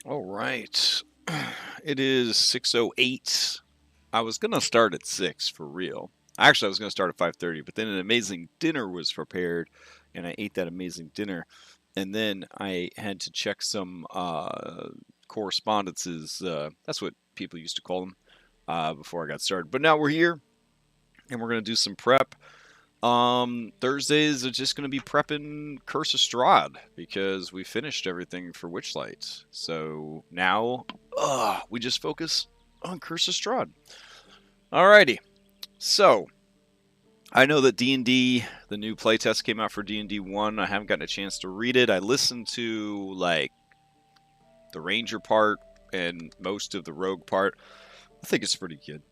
All right. It is 6:08. I was going to start at 6 for real. Actually, I was going to start at 5:30, but then an amazing dinner was prepared and I ate that amazing dinner. And then I had to check some correspondences. That's what people used to call them before I got started. But now we're here and we're going to do some prep. Thursdays are just going to be prepping Curse of Strahd because we finished everything for Witchlight. So now, we just focus on Curse of Strahd. Alrighty. So I know that D&D, the new playtest came out for D&D 1. I haven't gotten a chance to read it. I listened to like the Ranger part and most of the Rogue part. I think it's pretty good.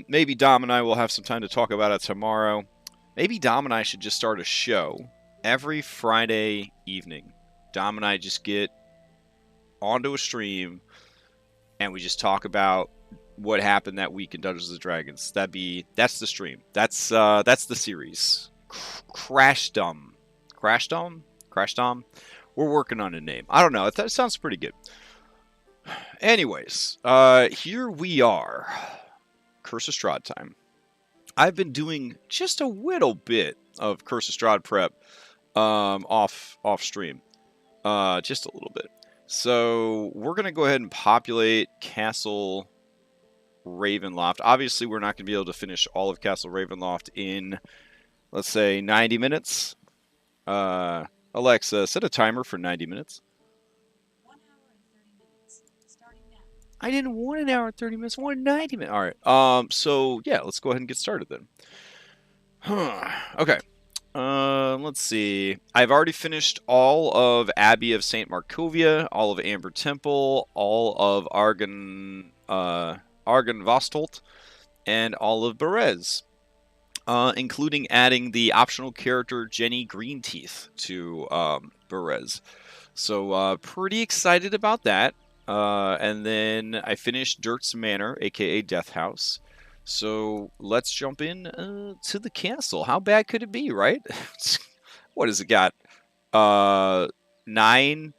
Maybe Dom and I will have some time to talk about it tomorrow. Maybe Dom and I should just start a show every Friday evening. Dom and I just get onto a stream and we just talk about what happened that week in Dungeons and Dragons. That's the stream. That's the series. Crashdom. Crashdom? We're working on a name. I don't know. That sounds pretty good. Anyways, here we are. Curse of Strahd time. I've been doing just a little bit of Curse of Strahd prep off stream. Just a little bit. So we're going to go ahead and populate Castle Ravenloft. Obviously, we're not going to be able to finish all of Castle Ravenloft in, let's say, 90 minutes. Alexa, set a timer for 90 minutes. 1 hour and 30 minutes. Starting now. I didn't want an hour and 30 minutes. I wanted 90 minutes. All right. So, yeah, let's go ahead and get started then. Okay. Let's see. I've already finished all of Abbey of St. Markovia, all of Amber Temple, all of Argynvostolt, and all of Berez, including adding the optional character Jenny Greenteeth to Berez. So, pretty excited about that. And then I finished Dirt's Manor, aka Death House. So let's jump in to the castle. How bad could it be, right? What has it got? 9,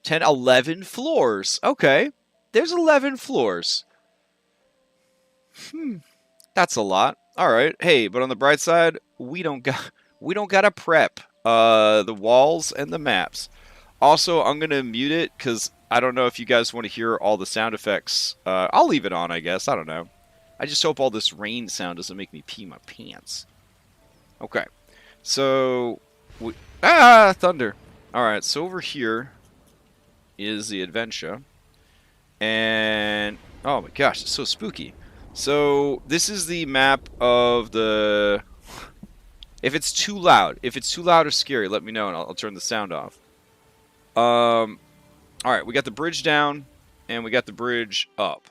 10, 11 floors. Okay, there's 11 floors. That's a lot. All right. Hey, but on the bright side, we don't got to prep the walls and the maps. Also, I'm gonna mute it because I don't know if you guys want to hear all the sound effects. I'll leave it on, I guess. I don't know. I just hope all this rain sound doesn't make me pee my pants. Okay. So, thunder. All right. So over here is the adventure, and oh my gosh, it's so spooky. So this is the map of the. If it's too loud or scary, let me know and I'll turn the sound off. All right, we got the bridge down, and we got the bridge up.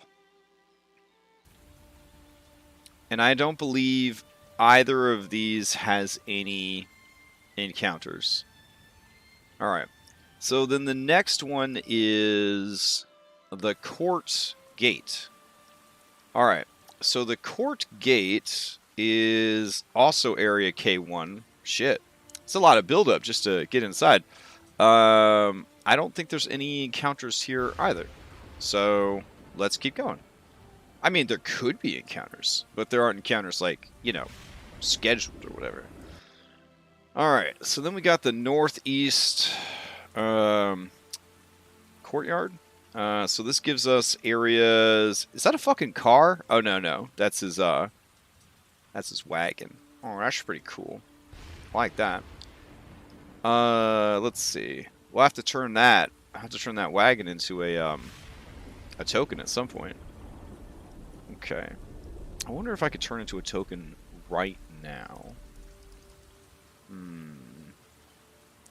And I don't believe either of these has any encounters. All right. So then the next one is the court gate. All right. So the court gate is also area K1. Shit. It's a lot of buildup just to get inside. I don't think there's any encounters here either. So let's keep going. I mean, there could be encounters, but there aren't encounters like, scheduled or whatever. Alright, so then we got the northeast courtyard. So this gives us areas. Is that a fucking car? Oh, no. That's his wagon. Oh, that's pretty cool. I like that. Let's see. We'll have to turn that. I have to turn that wagon into a token at some point. Okay. I wonder if I could turn into a token right now.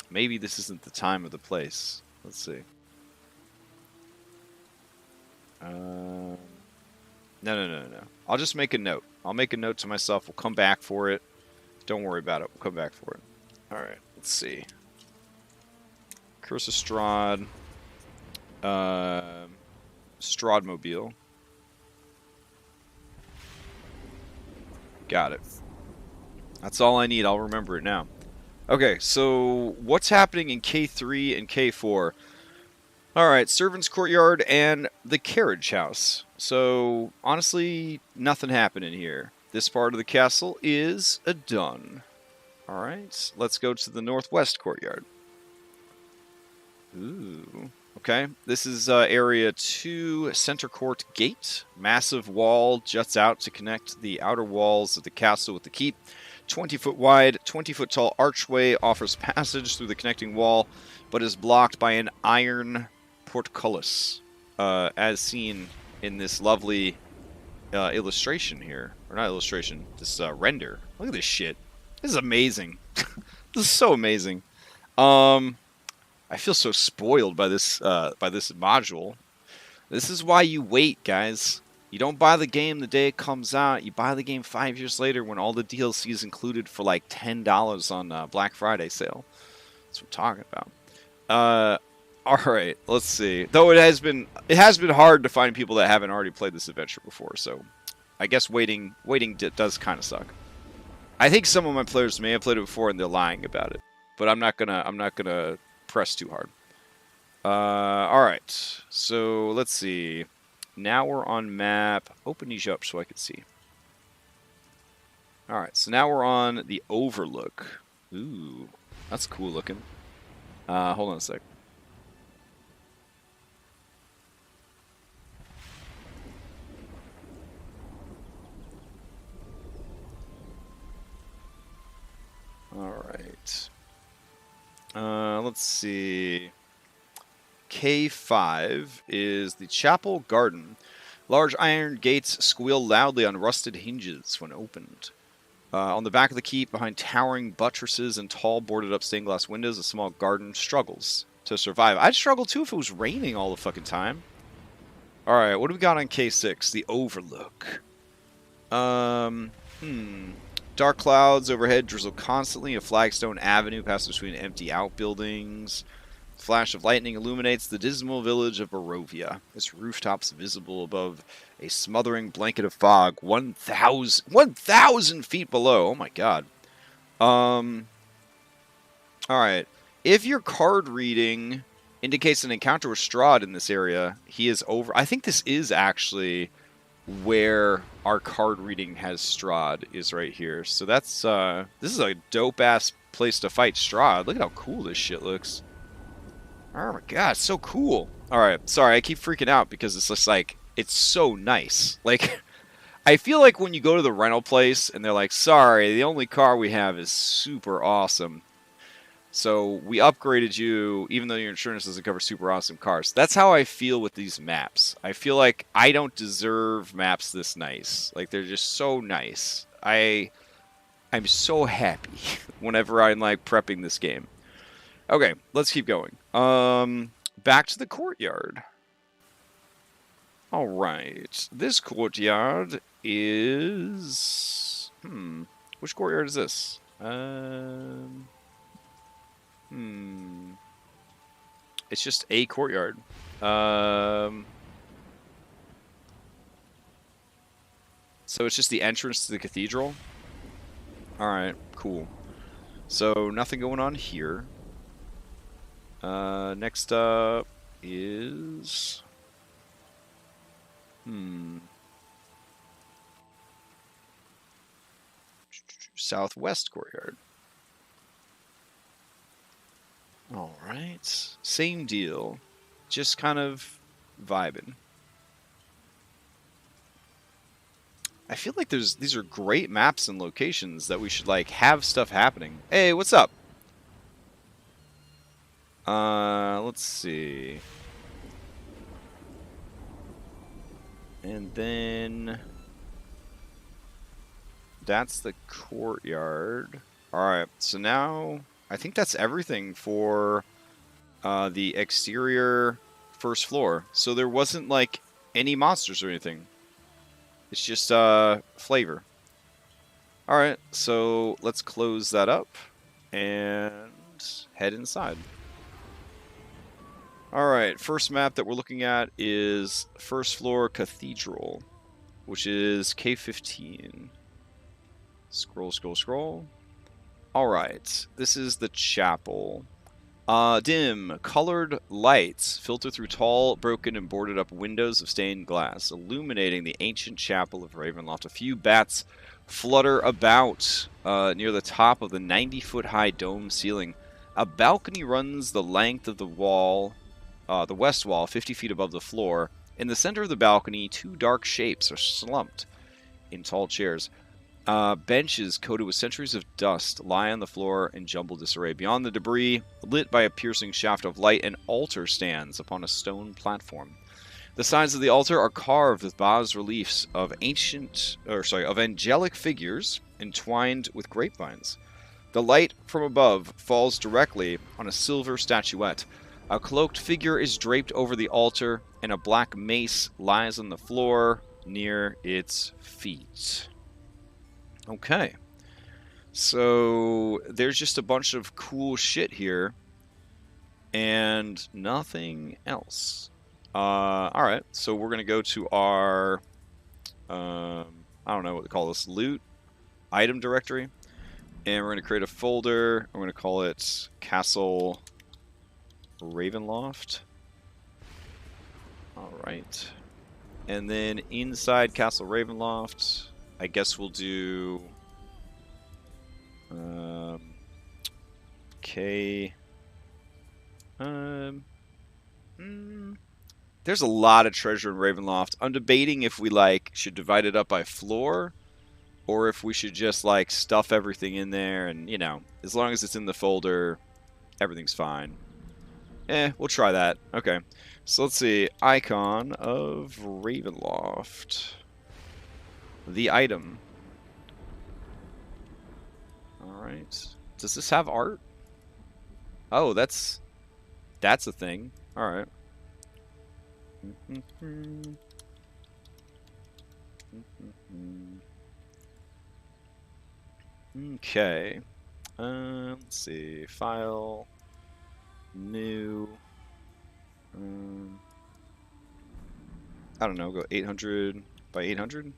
Maybe this isn't the time or the place. Let's see. No. I'll just make a note. I'll make a note to myself. We'll come back for it. Don't worry about it. We'll come back for it. Alright, let's see. Curse of Strahd. Strahdmobile. Got it. That's all I need. I'll remember it now. Okay, so what's happening in K3 and K4? Alright, Servants' Courtyard and the Carriage House. So, honestly, nothing happened in here. This part of the castle is done. Alright, let's go to the Northwest Courtyard. Ooh. Okay, this is Area 2, Center Court Gate. Massive wall juts out to connect the outer walls of the castle with the keep. 20-foot wide, 20-foot tall archway offers passage through the connecting wall, but is blocked by an iron portcullis, as seen in this lovely illustration here. Or not illustration, this render. Look at this shit. This is amazing. This is so amazing. I feel so spoiled by this module. This is why you wait, guys. You don't buy the game the day it comes out. You buy the game 5 years later when all the DLC is included for like $10 on Black Friday sale. That's what I'm talking about. All right, let's see. Though it has been hard to find people that haven't already played this adventure before, so I guess waiting does kind of suck. I think some of my players may have played it before and they're lying about it, but I'm not gonna press too hard. All right, so let's see. Now we're on map. Open these up so I can see. All right, so now we're on the Overlook. Ooh, that's cool looking. Hold on a sec. All right. Let's see. K5 is the Chapel Garden. Large iron gates squeal loudly on rusted hinges when opened. On the back of the keep, behind towering buttresses and tall boarded-up stained glass windows, a small garden struggles to survive. I'd struggle too if it was raining all the fucking time. All right, what do we got on K6? The Overlook. Dark clouds overhead drizzle constantly. A flagstone avenue passes between empty outbuildings. A flash of lightning illuminates the dismal village of Barovia. Its rooftops visible above a smothering blanket of fog 1,000 feet below. Oh my god. Alright. If your card reading indicates an encounter with Strahd in this area, he is over. I think this is actually where our card reading has Strahd, is right here. So that's this is a dope ass place to fight Strahd. Look at how cool this shit looks. Oh my god, it's so cool. Alright, sorry, I keep freaking out because it's just like, it's so nice. Like, I feel like when you go to the rental place and they're like, sorry, the only car we have is super awesome, so we upgraded you even though your insurance doesn't cover super awesome cars. That's how I feel with these maps. I feel like I don't deserve maps this nice. Like, they're just so nice. I'm so happy whenever I'm like prepping this game. Okay, let's keep going. Back to the courtyard. All right, this courtyard is which courtyard is this? It's just a courtyard. So it's just the entrance to the cathedral. All right, cool. So nothing going on here. Next up is Southwest courtyard. All right, same deal, just kind of vibing. I feel like these are great maps and locations that we should like have stuff happening. Hey, what's up? Let's see. And then that's the courtyard. Alright, so now I think that's everything for the exterior first floor. So there wasn't like any monsters or anything. It's just flavor. Alright, so let's close that up and head inside. Alright, first map that we're looking at is first floor cathedral, which is K15. Scroll, scroll, scroll. Alright, this is the chapel. Dim, colored lights filter through tall, broken, and boarded up windows of stained glass, illuminating the ancient chapel of Ravenloft. A few bats flutter about near the top of the 90-foot-high dome ceiling. A balcony runs the length of the wall, the west wall, 50 feet above the floor. In the center of the balcony, two dark shapes are slumped in tall chairs. Benches coated with centuries of dust lie on the floor in jumbled disarray. Beyond the debris, lit by a piercing shaft of light, an altar stands upon a stone platform. The sides of the altar are carved with bas-reliefs of angelic figures entwined with grapevines. The light from above falls directly on a silver statuette. A cloaked figure is draped over the altar, and a black mace lies on the floor near its feet. Okay, so there's just a bunch of cool shit here, and nothing else. Alright, so we're going to go to our, I don't know what to call this, loot item directory, and we're going to create a folder. I'm going to call it Castle Ravenloft. Alright, and then inside Castle Ravenloft, I guess we'll do okay. There's a lot of treasure in Ravenloft. I'm debating if we should divide it up by floor, or if we should just stuff everything in there, and as long as it's in the folder, everything's fine. We'll try that. Okay, so let's see. Icon of Ravenloft. The item. Alright. Does this have art? Oh, that's a thing. Alright. Okay. Let's see. File. New. I don't know. Go 800 by 800.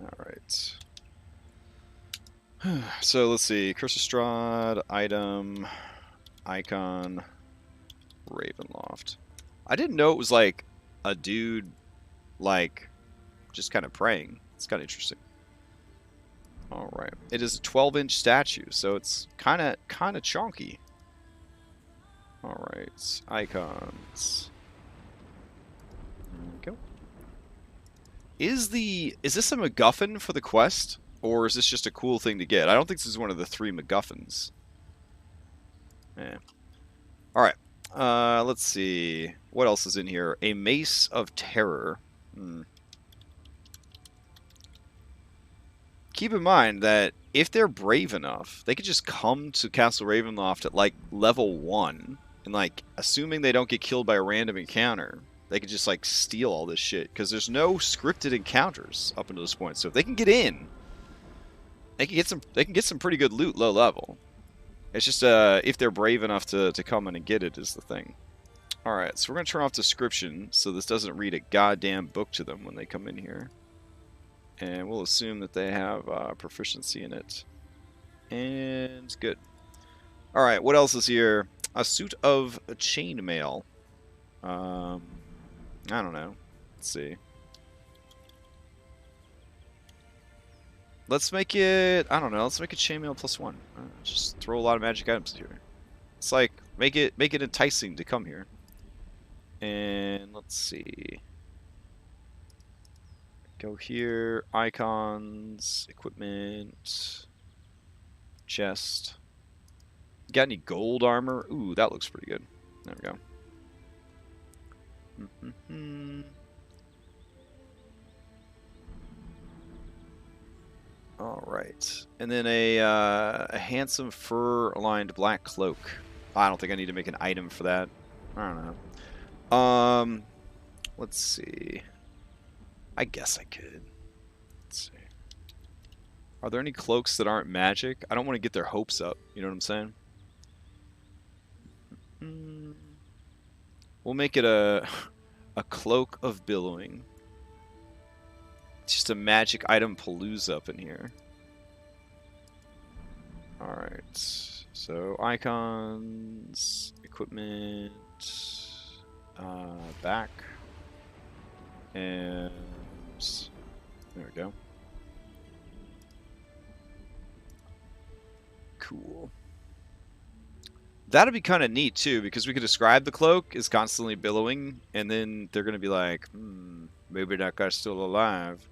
Alright. So let's see. Curse of Strahd, item, icon, Ravenloft. I didn't know it was a dude just kind of praying. It's kind of interesting. Alright. It is a 12-inch statue, so it's kind of chunky. Alright. Icons. There we go. Is this a MacGuffin for the quest? Or is this just a cool thing to get? I don't think this is one of the 3 MacGuffins. Alright. Let's see. What else is in here? A Mace of Terror. Keep in mind that if they're brave enough, they could just come to Castle Ravenloft at level 1, and assuming they don't get killed by a random encounter, they could just steal all this shit, because there's no scripted encounters up until this point. So if they can get in, they can get some pretty good loot low level. It's just if they're brave enough to come in and get it is the thing. Alright, so we're going to turn off description so this doesn't read a goddamn book to them when they come in here. And we'll assume that they have proficiency in it. And good. Alright, what else is here? A suit of chainmail. I don't know. Let's see. Let's make it, I don't know, let's make it chainmail +1. Just throw a lot of magic items here. It's make it enticing to come here. And let's see. Go here, icons, equipment, chest. Got any gold armor? Ooh, that looks pretty good. There we go. All right, and then a handsome fur-aligned black cloak. I don't think I need to make an item for that. I don't know. Let's see. I guess I could. Let's see. Are there any cloaks that aren't magic? I don't want to get their hopes up. You know what I'm saying? We'll make it a a cloak of billowing. Just a magic item palooza up in here. Alright. So icons, equipment, back, and there we go. Cool. That'd be kind of neat too, because we could describe the cloak is constantly billowing, and then they're gonna be like, maybe that guy's still alive.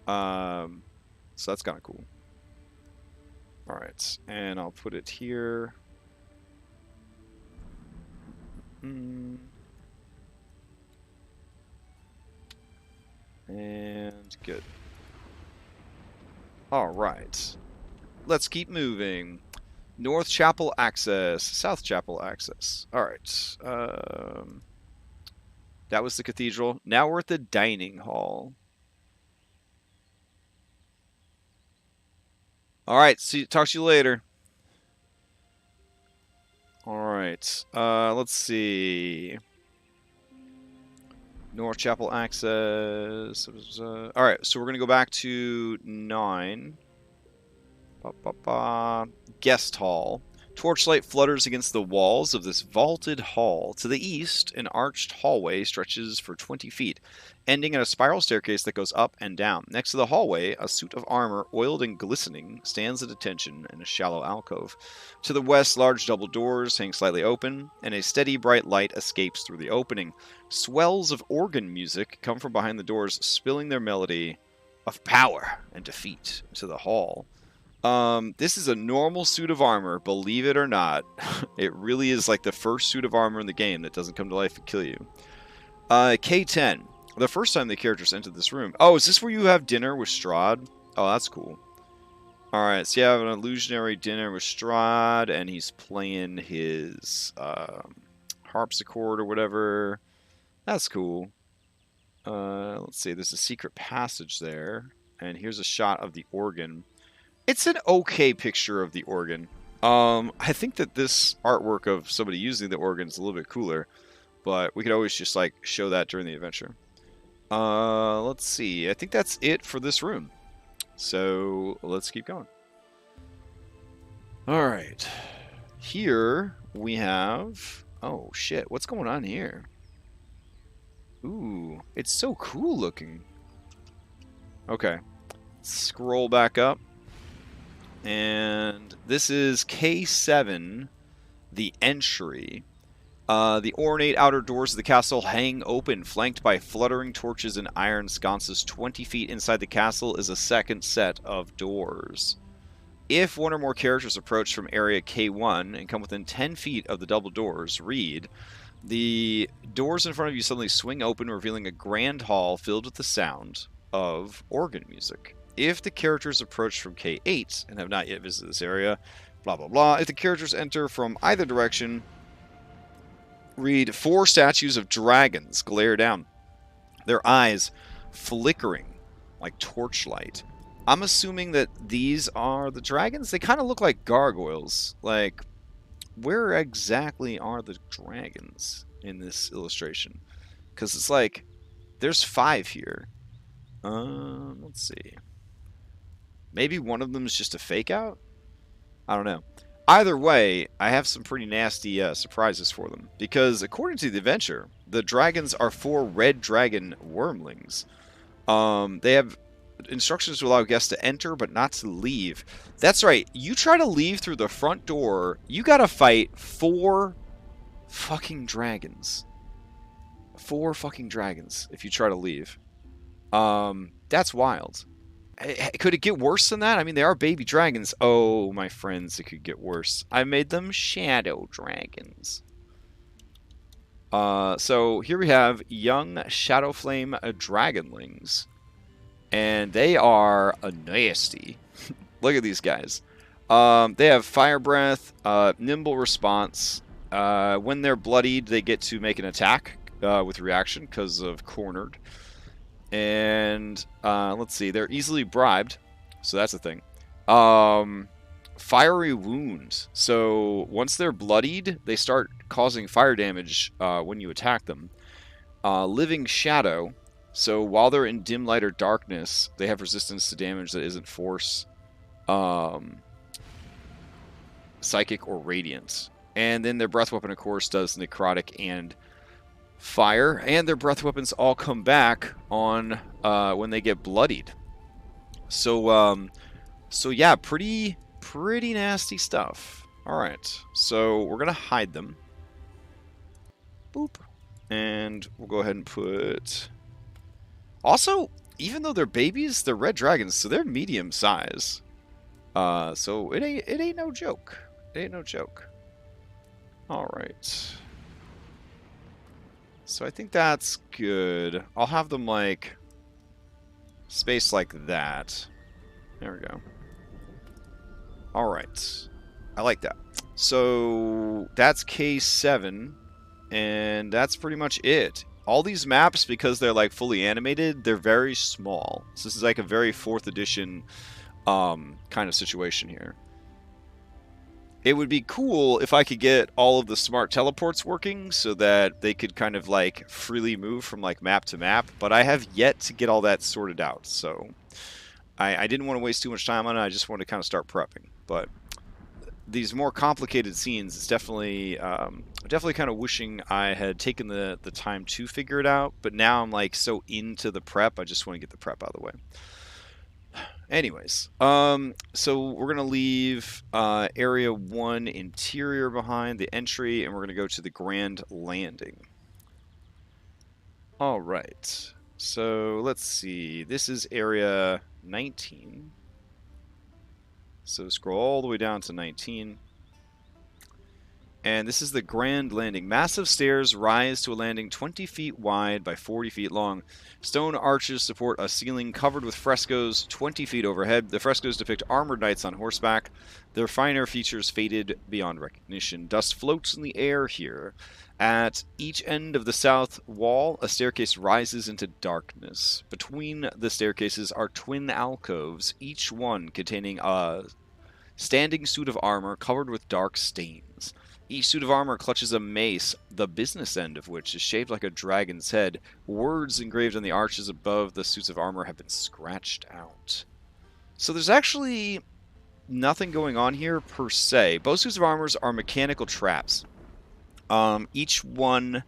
So that's kind of cool. All right, and I'll put it here. And good. All right, let's keep moving. North Chapel access, South Chapel access. All right. That was the cathedral. Now we're at the dining hall. All right. Talk to you later. All right. Let's see. North Chapel access. All right. So we're gonna go back to 9. Guest hall. Torchlight flutters against the walls of this vaulted hall. To the east, an arched hallway stretches for 20 feet, ending in a spiral staircase that goes up and down. Next to the hallway, a suit of armor, oiled and glistening, stands at attention in a shallow alcove. To the west, large double doors hang slightly open, and a steady bright light escapes through the opening. Swells of organ music come from behind the doors, spilling their melody of power and defeat into the hall. This is a normal suit of armor, believe it or not. It really is like the first suit of armor in the game that doesn't come to life and kill you. K10. The first time the characters entered this room. Oh, is this where you have dinner with Strahd? Oh, that's cool. Alright, so you have an illusionary dinner with Strahd, and he's playing his harpsichord or whatever. That's cool. Let's see, there's a secret passage there. And here's a shot of the organ. It's an okay picture of the organ. I think that this artwork of somebody using the organ is a little bit cooler, but we could always just like show that during the adventure. Let's see. I think that's it for this room. So let's keep going. All right. Here we have... Oh, shit. What's going on here? Ooh, it's so cool looking. Okay. Scroll back up. And this is K7, the entry. The ornate outer doors of the castle hang open, flanked by fluttering torches and iron sconces. 20 feet inside the castle is a second set of doors. If one or more characters approach from area K1 and come within 10 feet of the double doors, read, the doors in front of you suddenly swing open, revealing a grand hall filled with the sound of organ music. If the characters approach from K8 and have not yet visited this area, blah, blah, blah. If the characters enter from either direction, read 4 statues of dragons glare down, their eyes flickering like torchlight. I'm assuming that these are the dragons. They kind of look like gargoyles. Like, where exactly are the dragons in this illustration? Because it's like, there's 5 here. Let's see. Maybe one of them is just a fake out? I don't know. Either way, I have some pretty nasty surprises for them. Because according to the adventure, the dragons are 4 red dragon wormlings. They have instructions to allow guests to enter, but not to leave. That's right. You try to leave through the front door, you gotta fight 4 fucking dragons. 4 fucking dragons if you try to leave. That's wild. Could it get worse than that? I mean, they are baby dragons. Oh, my friends, it could get worse. I made them shadow dragons. So here we have young Shadowflame dragonlings. And they are nasty. Look at these guys. They have fire breath, nimble response. When they're bloodied, they get to make an attack with reaction because of cornered. And let's see, they're easily bribed, so that's a thing. fiery wounds. So once they're bloodied, they start causing fire damage when you attack them. Living shadow. So while they're in dim light or darkness, they have resistance to damage that isn't force, psychic, or radiant. And then their breath weapon, of course, does necrotic and fire. And their breath weapons all come back on when they get bloodied. So yeah, pretty nasty stuff. All right, so we're gonna hide them. Boop, and we'll go ahead and put. Also, even though they're babies, they're red dragons, so they're medium size. So it ain't no joke. It ain't no joke. All right. So I think that's good. I'll have them like spaced like that. There we go. All right. I like that. So that's K7, and that's pretty much it. All these maps, because they're like fully animated, they're very small. So this is like a very 4th edition kind of situation here. It would be cool if I could get all of the smart teleports working so that they could kind of like freely move from like map to map, but I have yet to get all that sorted out. So I didn't want to waste too much time on it. I just wanted to kind of start prepping. But these more complicated scenes, it's definitely kind of wishing I had taken the time to figure it out. But now I'm like so into the prep, I just want to get the prep out of the way. Anyways, so we're gonna leave area 1 interior behind, the entry, and we're gonna go to the grand landing. All right. So let's see. This is area 19. So scroll all the way down to 19. And this is the grand landing. Massive stairs rise to a landing 20 feet wide by 40 feet long. Stone arches support a ceiling covered with frescoes 20 feet overhead. The frescoes depict armored knights on horseback. Their finer features faded beyond recognition. Dust floats in the air here. At each end of the south wall, a staircase rises into darkness. Between the staircases are twin alcoves, each one containing a standing suit of armor covered with dark stains. Each suit of armor clutches a mace, the business end of which is shaped like a dragon's head. Words engraved on the arches above the suits of armor have been scratched out. So there's actually nothing going on here per se. Both suits of armor are mechanical traps. Each one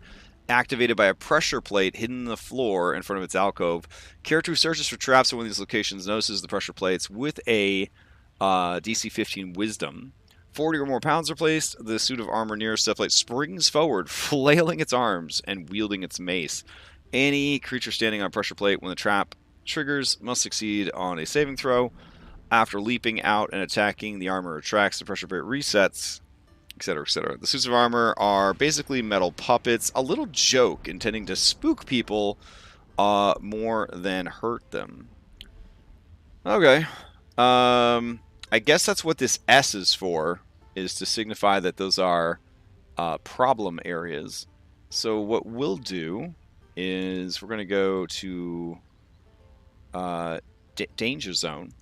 activated by a pressure plate hidden in the floor in front of its alcove. Character who searches for traps at one of these locations notices the pressure plates with a DC 15 Wisdom. 40 or more pounds are placed. The suit of armor nearest the plate springs forward, flailing its arms and wielding its mace. Any creature standing on a pressure plate when the trap triggers must succeed on a saving throw. After leaping out and attacking, the armor retracts, the pressure plate resets, etc., etc. The suits of armor are basically metal puppets, a little joke intending to spook people more than hurt them. Okay. I guess that's what this S is for, is to signify that those are problem areas. So what we'll do is we're going to go to danger zone.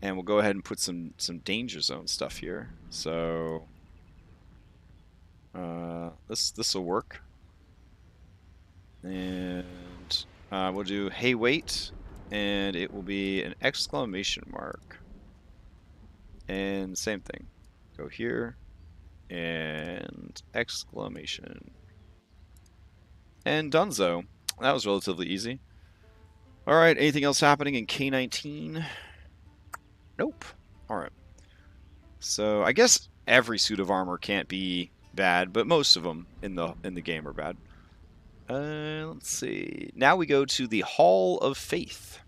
And we'll go ahead and put some danger zone stuff here. So this will work. And we'll do hey wait, and it will be an exclamation mark. And same thing. Go here and exclamation. And donezo. That was relatively easy. All right, anything else happening in K19? Nope. Alright. So I guess every suit of armor can't be bad, but most of them in the game are bad. Let's see. Now we go to the Hall of Faith.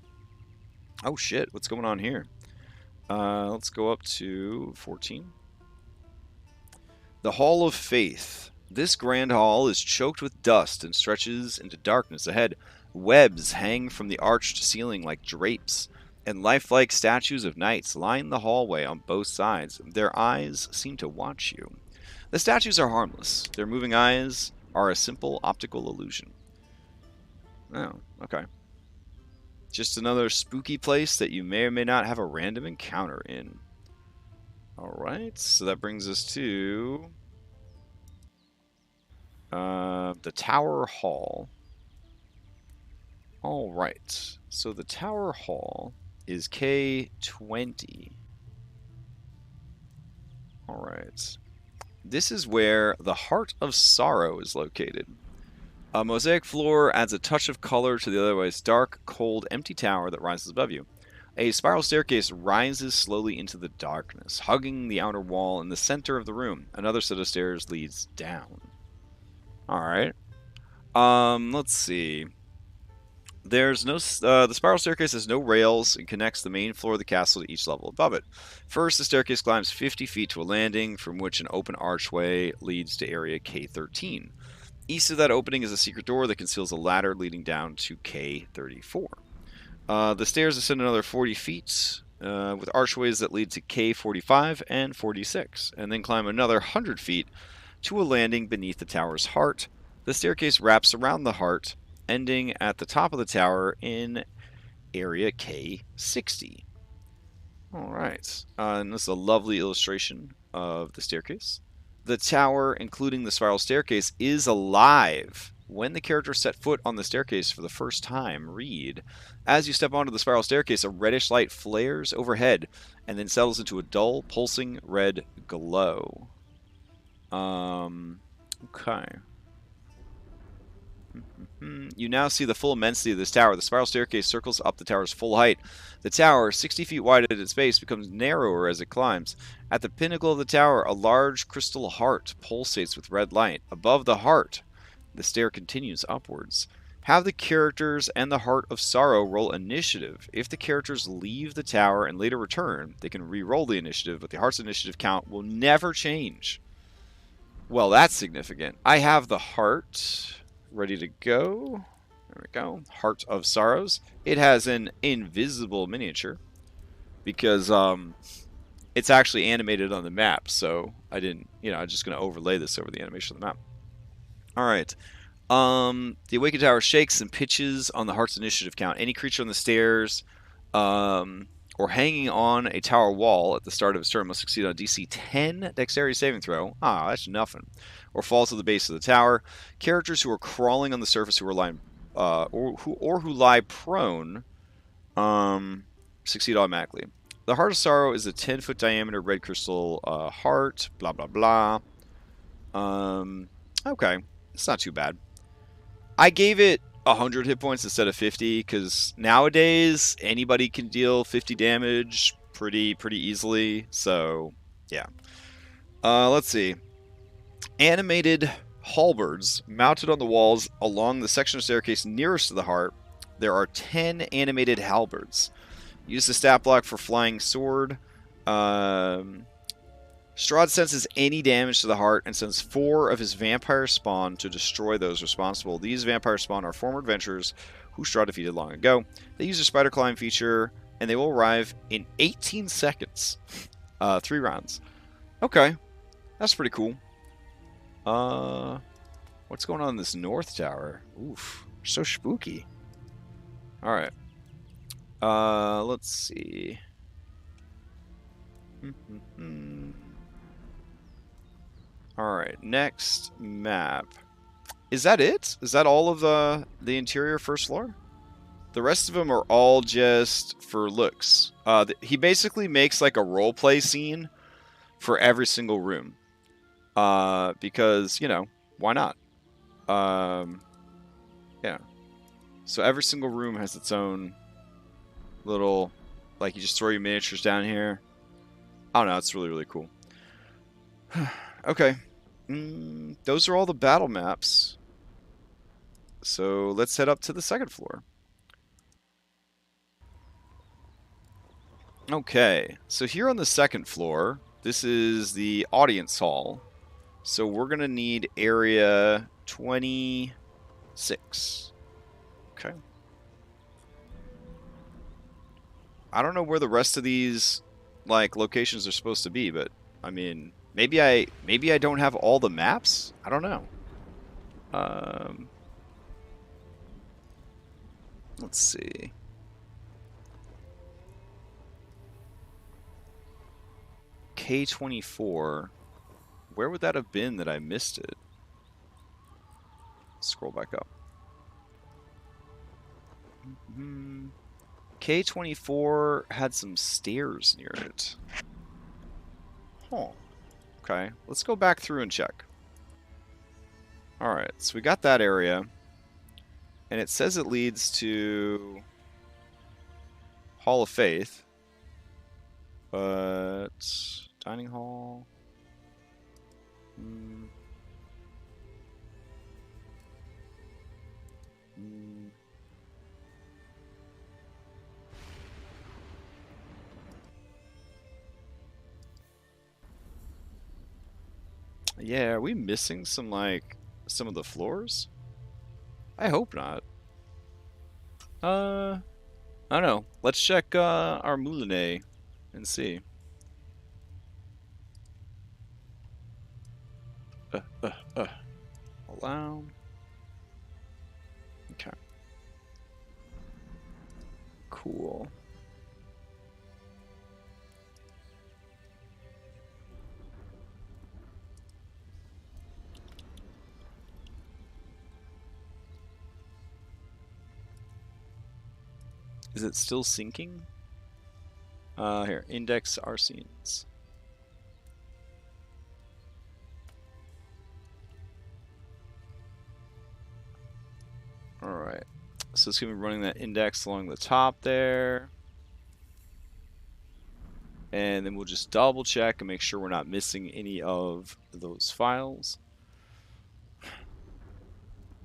Oh shit, what's going on here? Let's go up to 14. The Hall of Faith. This grand hall is choked with dust and stretches into darkness ahead. Webs hang from the arched ceiling like drapes, and lifelike statues of knights line the hallway on both sides. Their eyes seem to watch you. The statues are harmless. Their moving eyes are a simple optical illusion. Oh, okay. Just another spooky place that you may or may not have a random encounter in. Alright, so that brings us to the Tower Hall. Alright, so the Tower Hall is K20. Alright. This is where the Heart of Sorrow is located. A mosaic floor adds a touch of color to the otherwise dark, cold, empty tower that rises above you. A spiral staircase rises slowly into the darkness, hugging the outer wall in the center of the room. Another set of stairs leads down. Alright. Let's see. There's no. The spiral staircase has no rails and connects the main floor of the castle to each level above it. First, the staircase climbs 50 feet to a landing, from which an open archway leads to area K13. East of that opening is a secret door that conceals a ladder leading down to K34. The stairs ascend another 40 feet, with archways that lead to K45 and 46, and then climb another 100 feet to a landing beneath the tower's heart. The staircase wraps around the heart, ending at the top of the tower in area K60. Alright, and this is a lovely illustration of the staircase. The tower, including the spiral staircase, is alive. When the character set foot on the staircase for the first time, read, as you step onto the spiral staircase, a reddish light flares overhead and then settles into a dull, pulsing red glow. Okay. You now see the full immensity of this tower. The spiral staircase circles up the tower's full height. The tower, 60 feet wide at its base, becomes narrower as it climbs. At the pinnacle of the tower, a large crystal heart pulsates with red light. Above the heart, the stair continues upwards. Have the characters and the Heart of Sorrow roll initiative. If the characters leave the tower and later return, they can re-roll the initiative, but the heart's initiative count will never change. Well, that's significant. I have the heart ready to go. There we go. Heart of Sorrows. It has an invisible miniature because it's actually animated on the map, so I didn't, I'm just going to overlay this over the animation of the map. All right. The Awakened Tower shakes and pitches on the Heart's initiative count. Any creature on the stairs or hanging on a tower wall at the start of its turn must succeed on a DC 10 Dexterity saving throw. Ah, that's nothing. Or fall to the base of the tower. Characters who are crawling on the surface who are lying, who lie prone, succeed automatically. The Heart of Sorrow is a 10-foot diameter red crystal heart. Blah blah blah. Okay, it's not too bad. I gave it 100 hit points instead of 50 because nowadays anybody can deal 50 damage pretty easily. So yeah. Let's see. Animated halberds mounted on the walls along the section of staircase nearest to the heart. There are 10 animated halberds. Use the stat block for flying sword. Strahd senses any damage to the heart and sends 4 of his vampire spawn to destroy those responsible. These vampire spawn are former adventurers who Strahd defeated long ago. They use a spider climb feature, and they will arrive in 18 seconds. 3 rounds. Okay, that's pretty cool. What's going on in this north tower? Oof, so spooky. Alright. Let's see. Alright, next map. Is that it? Is that all of the interior first floor? The rest of them are all just for looks. He basically makes like a roleplay scene for every single room. Because, why not? Yeah. So every single room has its own little, like you just throw your miniatures down here. I don't know, it's really cool. Okay. Those are all the battle maps. So let's head up to the second floor. Okay, so here on the second floor, this is the audience hall. So we're going to need area 26. Okay. I don't know where the rest of these locations are supposed to be, but I mean, maybe I don't have all the maps. I don't know. Let's see. K24. Where would that have been that I missed it? Scroll back up. K24 had some stairs near it. Huh. Okay, let's go back through and check. Alright, so we got that area. And it says it leads to Hall of Faith. But dining hall. Yeah, are we missing some of the floors? I hope not. I don't know. Let's check our Moulinet and see. Allow. Okay. Cool. Is it still syncing? Here, index our scenes. Alright. So it's going to be running that index along the top there. And then we'll just double check and make sure we're not missing any of those files.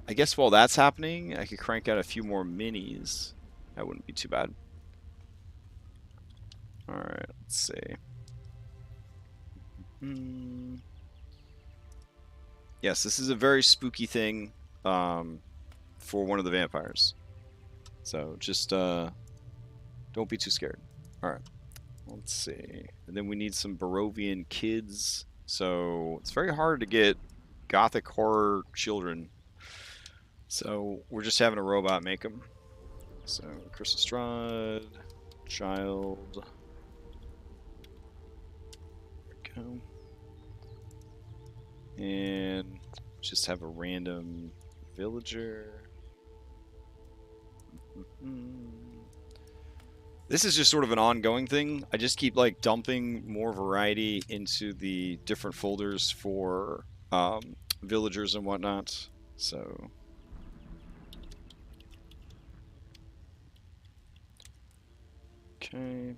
I guess while that's happening, I could crank out a few more minis. That wouldn't be too bad. Alright, let's see. Yes, this is a very spooky thing for one of the vampires. So just don't be too scared. Alright, let's see. And then we need some Barovian kids. So it's very hard to get gothic horror children. So we're just having a robot make them. So Curse of Strahd, child. There we go. And just have a random villager. This is just sort of an ongoing thing. I just keep like dumping more variety into the different folders for villagers and whatnot. So okay.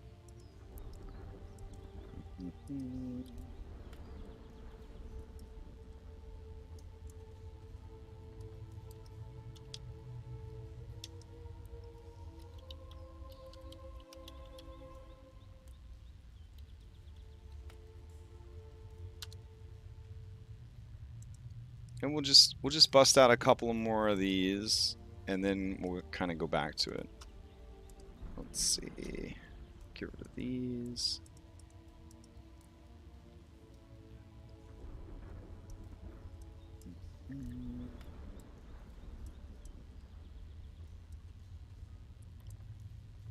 And we'll just bust out a couple more of these, and then we'll kind of go back to it. Let's see. Get rid of these.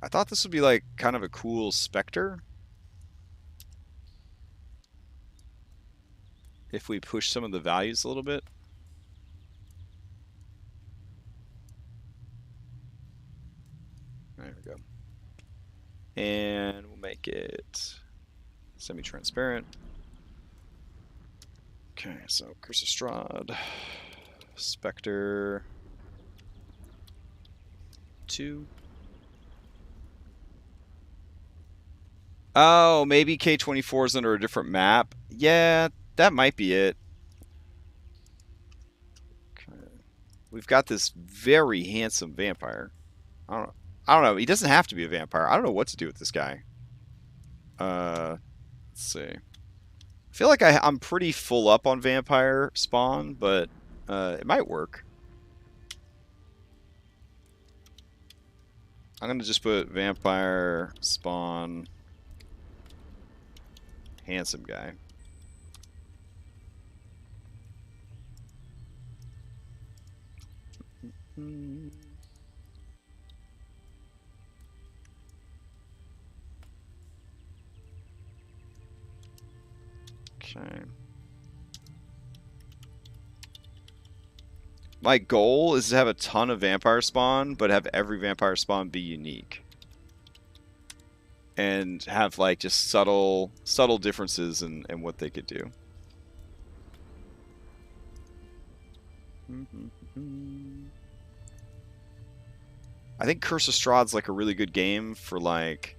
I thought this would be like kind of a cool specter. If we push some of the values a little bit. There we go. And we'll make it semi-transparent. Okay, so Curse of Strahd, Spectre 2. Oh, maybe K24 is under a different map. Yeah, that might be it. Okay. We've got this very handsome vampire. I don't know. He doesn't have to be a vampire. I don't know what to do with this guy. Let's see. I feel like I'm pretty full up on vampire spawn, but it might work. I'm going to just put vampire spawn handsome guy. Okay. My goal is to have a ton of vampire spawn, but have every vampire spawn be unique. And have like just subtle differences in what they could do. I think Curse of Strahd's like a really good game for like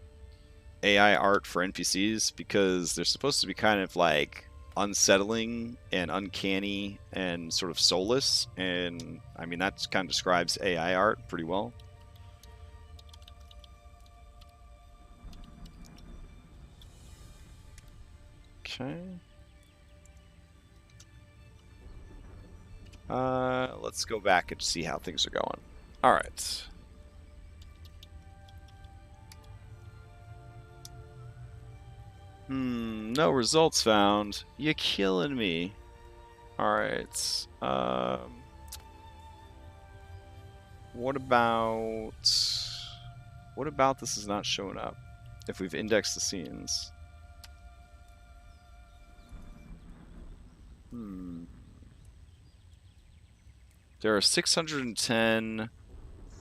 AI art for NPCs because they're supposed to be kind of like unsettling and uncanny and sort of soulless, and I mean that kind of describes AI art pretty well. Okay. Let's go back and see how things are going. All right. No results found. You're killing me. Alright. What about this is not showing up? If we've indexed the scenes. There are 610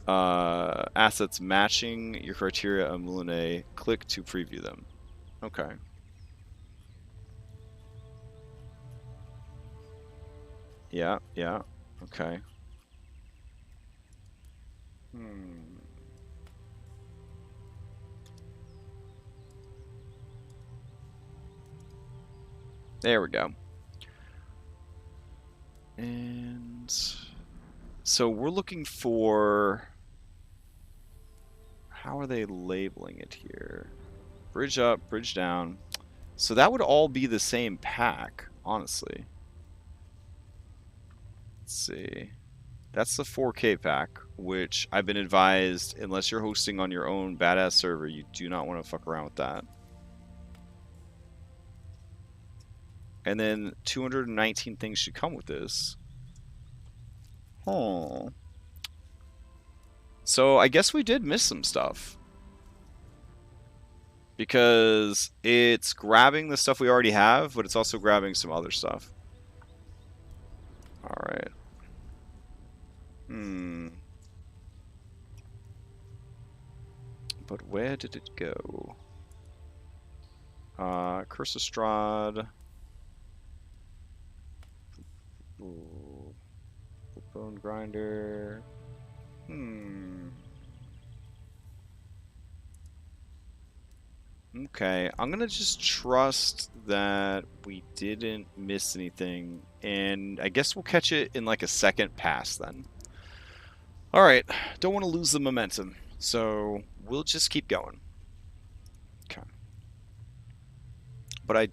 assets matching your criteria on Moulinet. Click to preview them. Okay. Yeah, okay. There we go. And so we're looking for... How are they labeling it here? Bridge up, bridge down. So that would all be the same pack, honestly. Let's see. That's the 4K pack, which I've been advised, unless you're hosting on your own badass server, you do not want to fuck around with that. And then 219 things should come with this. Oh. So I guess we did miss some stuff. Because it's grabbing the stuff we already have, but it's also grabbing some other stuff. Alright. But where did it go? Curse of Strahd. Ooh. Bone grinder. Okay, I'm gonna just trust that we didn't miss anything, and I guess we'll catch it in like a second pass then. Alright, don't want to lose the momentum, so we'll just keep going. Okay. But I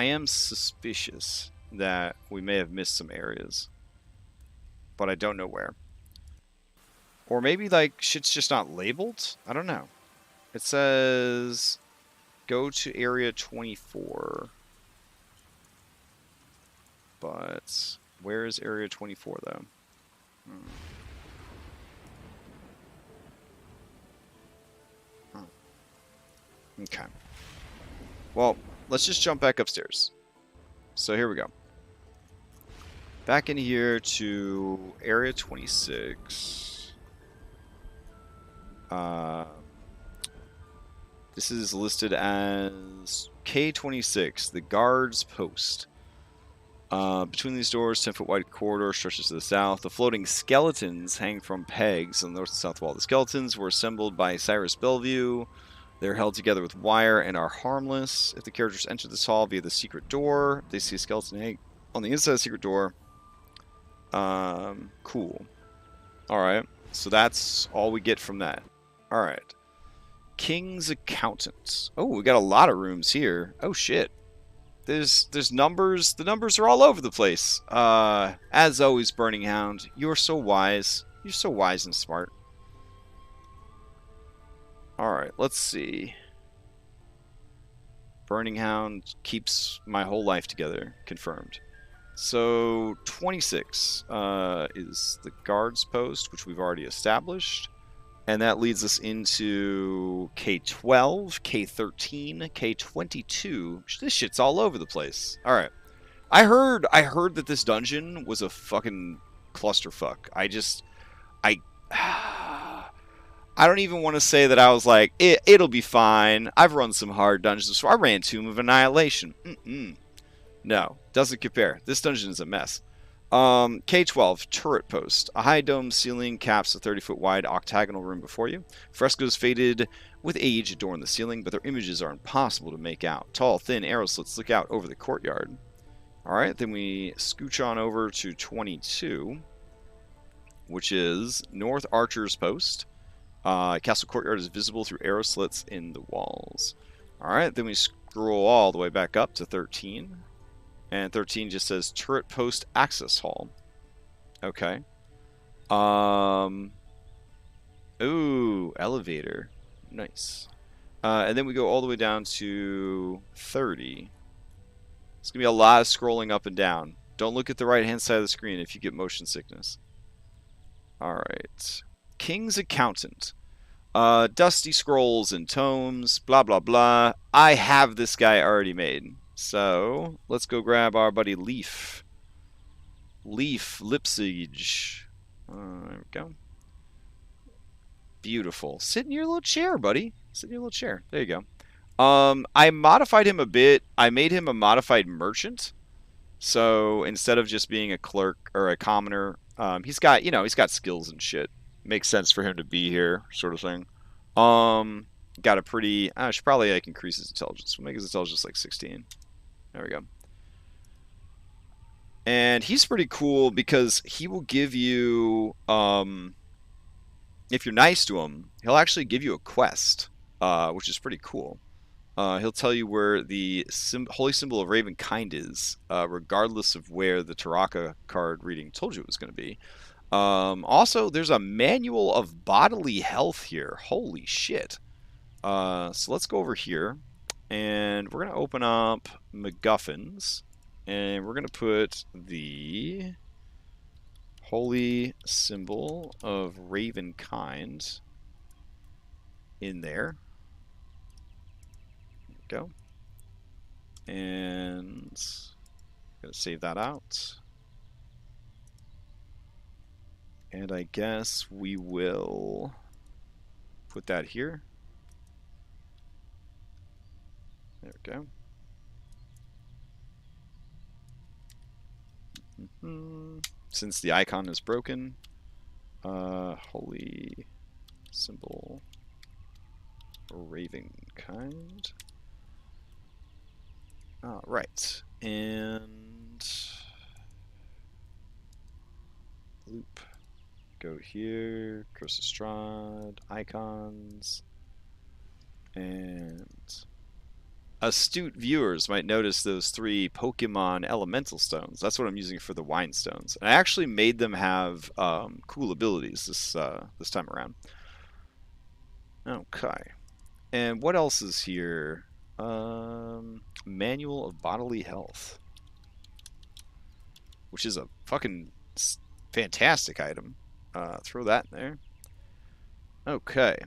am suspicious that we may have missed some areas. But I don't know where. Or maybe like shit's just not labeled? I don't know. It says go to area 24. But where is area 24 though? Okay. Well, let's just jump back upstairs. So here we go. Back in here to area 26. This is listed as K26, the guard's post. Between these doors, 10-foot wide corridor stretches to the south. The floating skeletons hang from pegs on the north and south wall. The skeletons were assembled by Cyrus Bellevue. They're held together with wire and are harmless. If the characters enter this hall via the secret door, they see a skeleton hang on the inside of the secret door. Cool. Alright, so that's all we get from that. Alright. King's Accountant. Oh, we got a lot of rooms here. Oh, shit. There's numbers. The numbers are all over the place. As always, Burning Hound, you're so wise. You're so wise and smart. Alright, let's see. Burning Hound keeps my whole life together. Confirmed. So, 26 is the guard's post, which we've already established. And that leads us into K12, K13, K22. This shit's all over the place. All right. I heard that this dungeon was a fucking clusterfuck. I I don't even want to say that I was like, it'll be fine. I've run some hard dungeons before. I ran Tomb of Annihilation. No, doesn't compare. This dungeon is a mess. K12, turret post. A high dome ceiling caps a 30-foot wide octagonal room before you. Frescoes faded with age adorn the ceiling, but their images are impossible to make out. Tall, thin arrow slits look out over the courtyard. Alright, then we scooch on over to 22, which is North Archer's Post. Castle Courtyard is visible through arrow slits in the walls. Alright, then we scroll all the way back up to 13. And 13 just says Turret Post Access Hall. Okay. Ooh, elevator. Nice. And then we go all the way down to 30. It's going to be a lot of scrolling up and down. Don't look at the right-hand side of the screen if you get motion sickness. Alright. King's Accountant. Dusty scrolls and tomes, blah, blah, blah. I have this guy already made. So, let's go grab our buddy Leaf. Leaf, Lipsage. There we go. Beautiful. Sit in your little chair, buddy. Sit in your little chair. There you go. I modified him a bit. I made him a modified merchant. So, instead of just being a clerk or a commoner, he's got, he's got skills and shit. Makes sense for him to be here, sort of thing. Got a pretty... I should probably increase his intelligence. We'll make his intelligence like 16. There we go. And he's pretty cool because he will give you... if you're nice to him, he'll actually give you a quest, which is pretty cool. He'll tell you where the holy symbol of Ravenkind is, regardless of where the Taraka card reading told you it was going to be. Also, there's a manual of bodily health here. Holy shit. So let's go over here, and we're going to open up MacGuffins, and we're going to put the holy symbol of Ravenkind in there. There we go. And I'm going to save that out. And I guess we will put that here. There we go. Since the icon is broken, holy symbol Ravenkind. Right. And loop. Go here, Curse of Strahd, icons, and astute viewers might notice those 3 Pokemon elemental stones. That's what I'm using for the wine stones. And I actually made them have cool abilities this time around. Okay. And what else is here? Manual of Bodily Health, which is a fucking fantastic item. Throw that in there. Okay.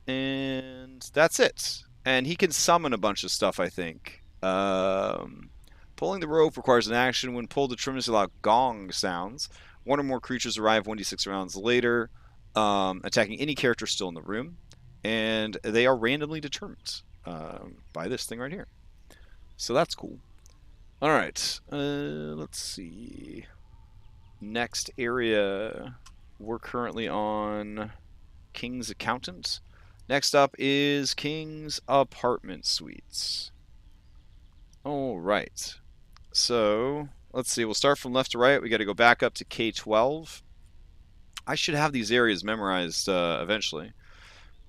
And that's it. And he can summon a bunch of stuff, I think. Pulling the rope requires an action. When pulled, the tremendously loud gong sounds. 1 or more creatures arrive 1d6 rounds later, attacking any character still in the room. And they are randomly determined by this thing right here. So that's cool. Alright. Let's see. Next area... We're currently on King's Accountant. Next up is King's Apartment Suites. Alright. So, let's see. We'll start from left to right. We got to go back up to K12. I should have these areas memorized eventually.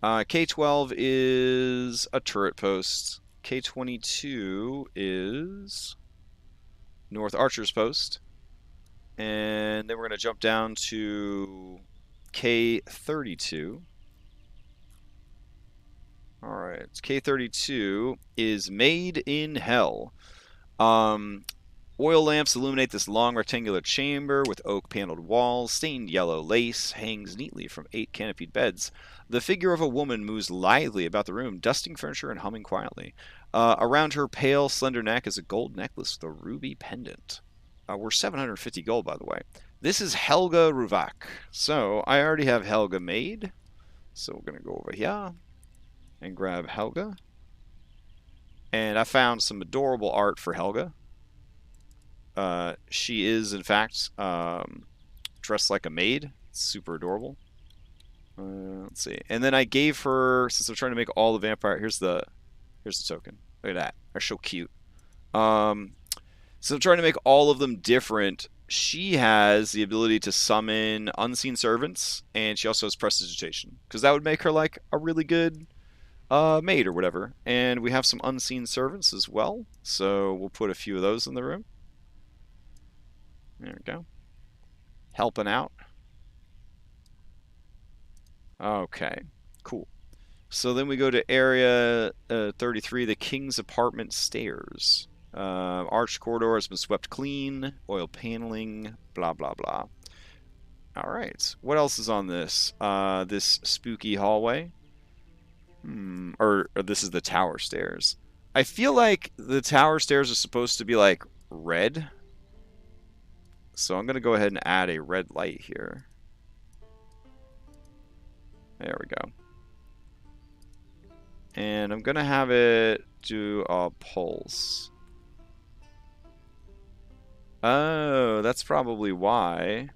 K12 is a turret post. K22 is North Archer's Post. And then we're going to jump down to K32. Alright, K32 is Made in Hell. Oil lamps illuminate this long rectangular chamber with oak-paneled walls. Stained yellow lace hangs neatly from 8 canopied beds. The figure of a woman moves lithely about the room, dusting furniture and humming quietly. Around her pale, slender neck is a gold necklace with a ruby pendant. We're 750 gold, by the way. This is Helga Ruvak. So, I already have Helga made. So, we're going to go over here and grab Helga. And I found some adorable art for Helga. She is, in fact, dressed like a maid. Super adorable. Let's see. And then I gave her, since I'm trying to make all the vampire, here's the token. Look at that. They're so cute. So I'm trying to make all of them different. She has the ability to summon unseen servants, and she also has prestidigitation, because that would make her like a really good maid or whatever. And we have some unseen servants as well, so we'll put a few of those in the room. There we go. Helping out. Okay, cool. So then we go to area 33, the King's Apartment Stairs. Arched corridor has been swept clean. Oil paneling. Blah, blah, blah. Alright. What else is on this? This spooky hallway. Or this is the tower stairs. I feel like the tower stairs are supposed to be like red. So I'm going to go ahead and add a red light here. There we go. And I'm going to have it do a pulse. Oh, that's probably why.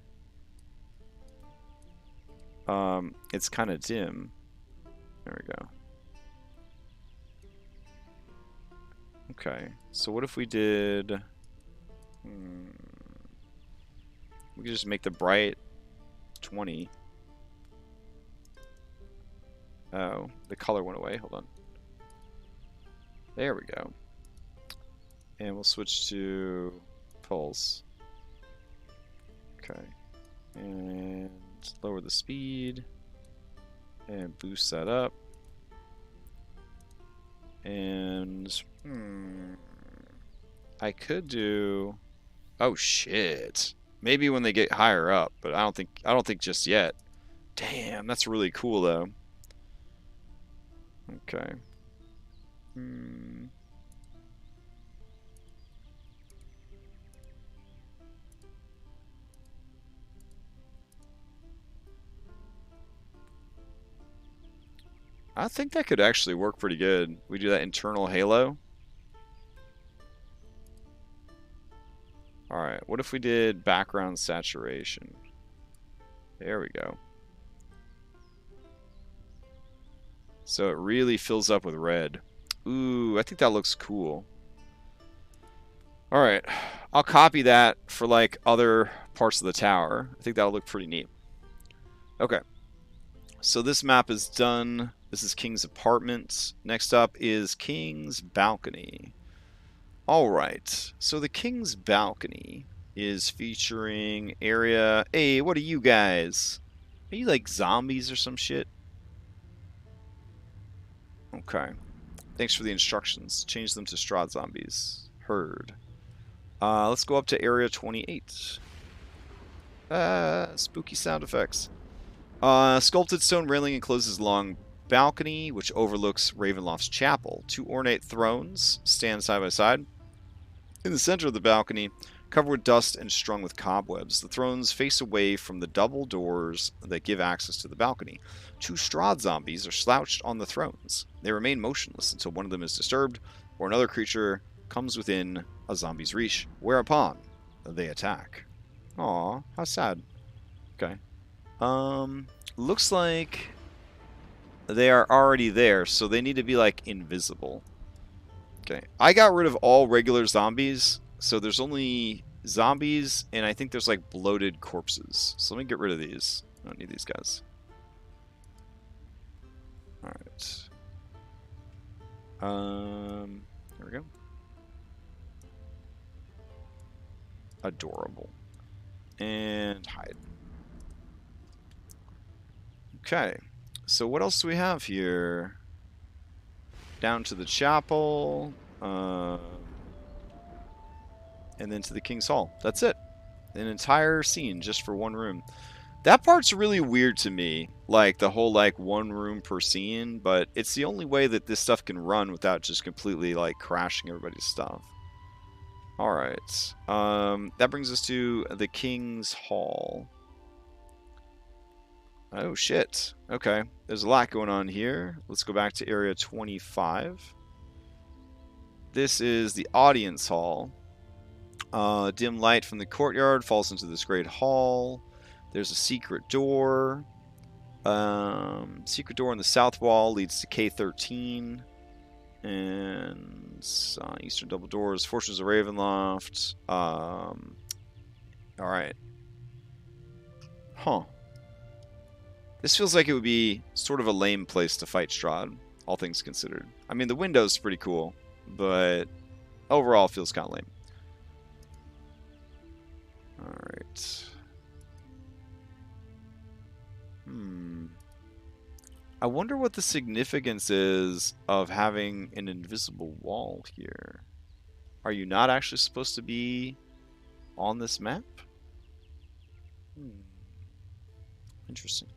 It's kind of dim. There we go. Okay, so what if we did... We could just make the bright 20. Oh, the color went away. Hold on. There we go. And we'll switch to pulse. Okay. And lower the speed. And boost that up. And I could do... Oh shit. Maybe when they get higher up, but I don't think just yet. Damn, that's really cool though. Okay. I think that could actually work pretty good. We do that internal halo. Alright, what if we did background saturation? There we go. So it really fills up with red. Ooh, I think that looks cool. Alright, I'll copy that for like other parts of the tower. I think that'll look pretty neat. Okay, so this map is done. This is King's Apartment. Next up is King's Balcony. Alright, so the King's Balcony is featuring area... Hey, what are you guys? Are you like zombies or some shit? Okay. Thanks for the instructions. Change them to Strahd zombies. Heard. Let's go up to area 28. Spooky sound effects. Sculpted stone railing encloses long balcony, which overlooks Ravenloft's chapel. 2 ornate thrones stand side by side. In the center of the balcony, covered with dust and strung with cobwebs, the thrones face away from the double doors that give access to the balcony. 2 Strahd zombies are slouched on the thrones. They remain motionless until one of them is disturbed, or another creature comes within a zombie's reach, whereupon they attack. Aw, how sad. Okay. Looks like they are already there, so they need to be, like, invisible. Okay. I got rid of all regular zombies, so there's only zombies, and I think there's, like, bloated corpses. So let me get rid of these. I don't need these guys. Alright. There we go. Adorable. And hide. Okay. So what else do we have here? Down to the chapel. and then to the King's Hall. That's it. An entire scene just for one room. That part's really weird to me, like the whole like one room per scene, but it's the only way that this stuff can run without just completely like crashing everybody's stuff. Alright, that brings us to the King's Hall. Oh shit, okay, there's a lot going on here. Let's go back to area 25. This is the audience hall. Dim light from the courtyard falls into this great hall. There's a secret door. Secret door on the south wall leads to K13. And eastern double doors. Fortress of Ravenloft. Alright. Huh. This feels like it would be sort of a lame place to fight Strahd, all things considered. I mean, the window's pretty cool, but overall it feels kind of lame. Alright. I wonder what the significance is of having an invisible wall here. Are you not actually supposed to be on this map? Interesting.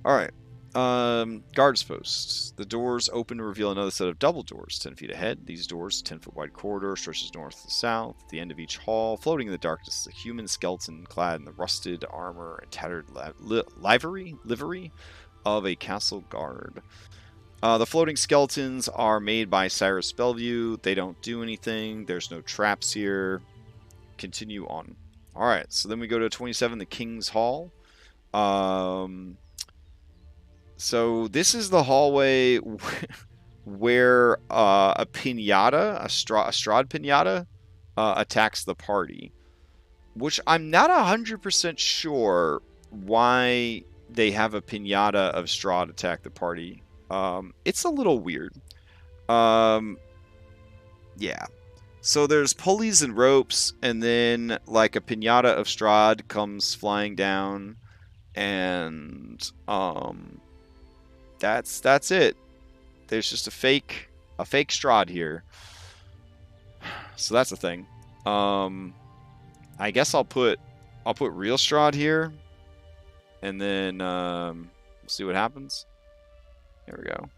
Alright. Guards posts. The doors open to reveal another set of double doors, 10 feet ahead. These doors, 10-foot wide corridor, stretches north to south. At the end of each hall, floating in the darkness, is a human skeleton clad in the rusted armor and tattered livery of a castle guard. The floating skeletons are made by Cyrus Bellevue. They don't do anything. There's no traps here. Continue on. Alright, so then we go to 27, the King's Hall. So this is the hallway where a pinata, a Strahd pinata, attacks the party. Which I'm not 100% sure why they have a pinata of Strahd attack the party. It's a little weird. Yeah. So there's pulleys and ropes, and then like a pinata of Strahd comes flying down, and that's it. There's just a fake Strahd here. So that's the thing. I guess I'll put real Strahd here, and then we'll see what happens. There we go.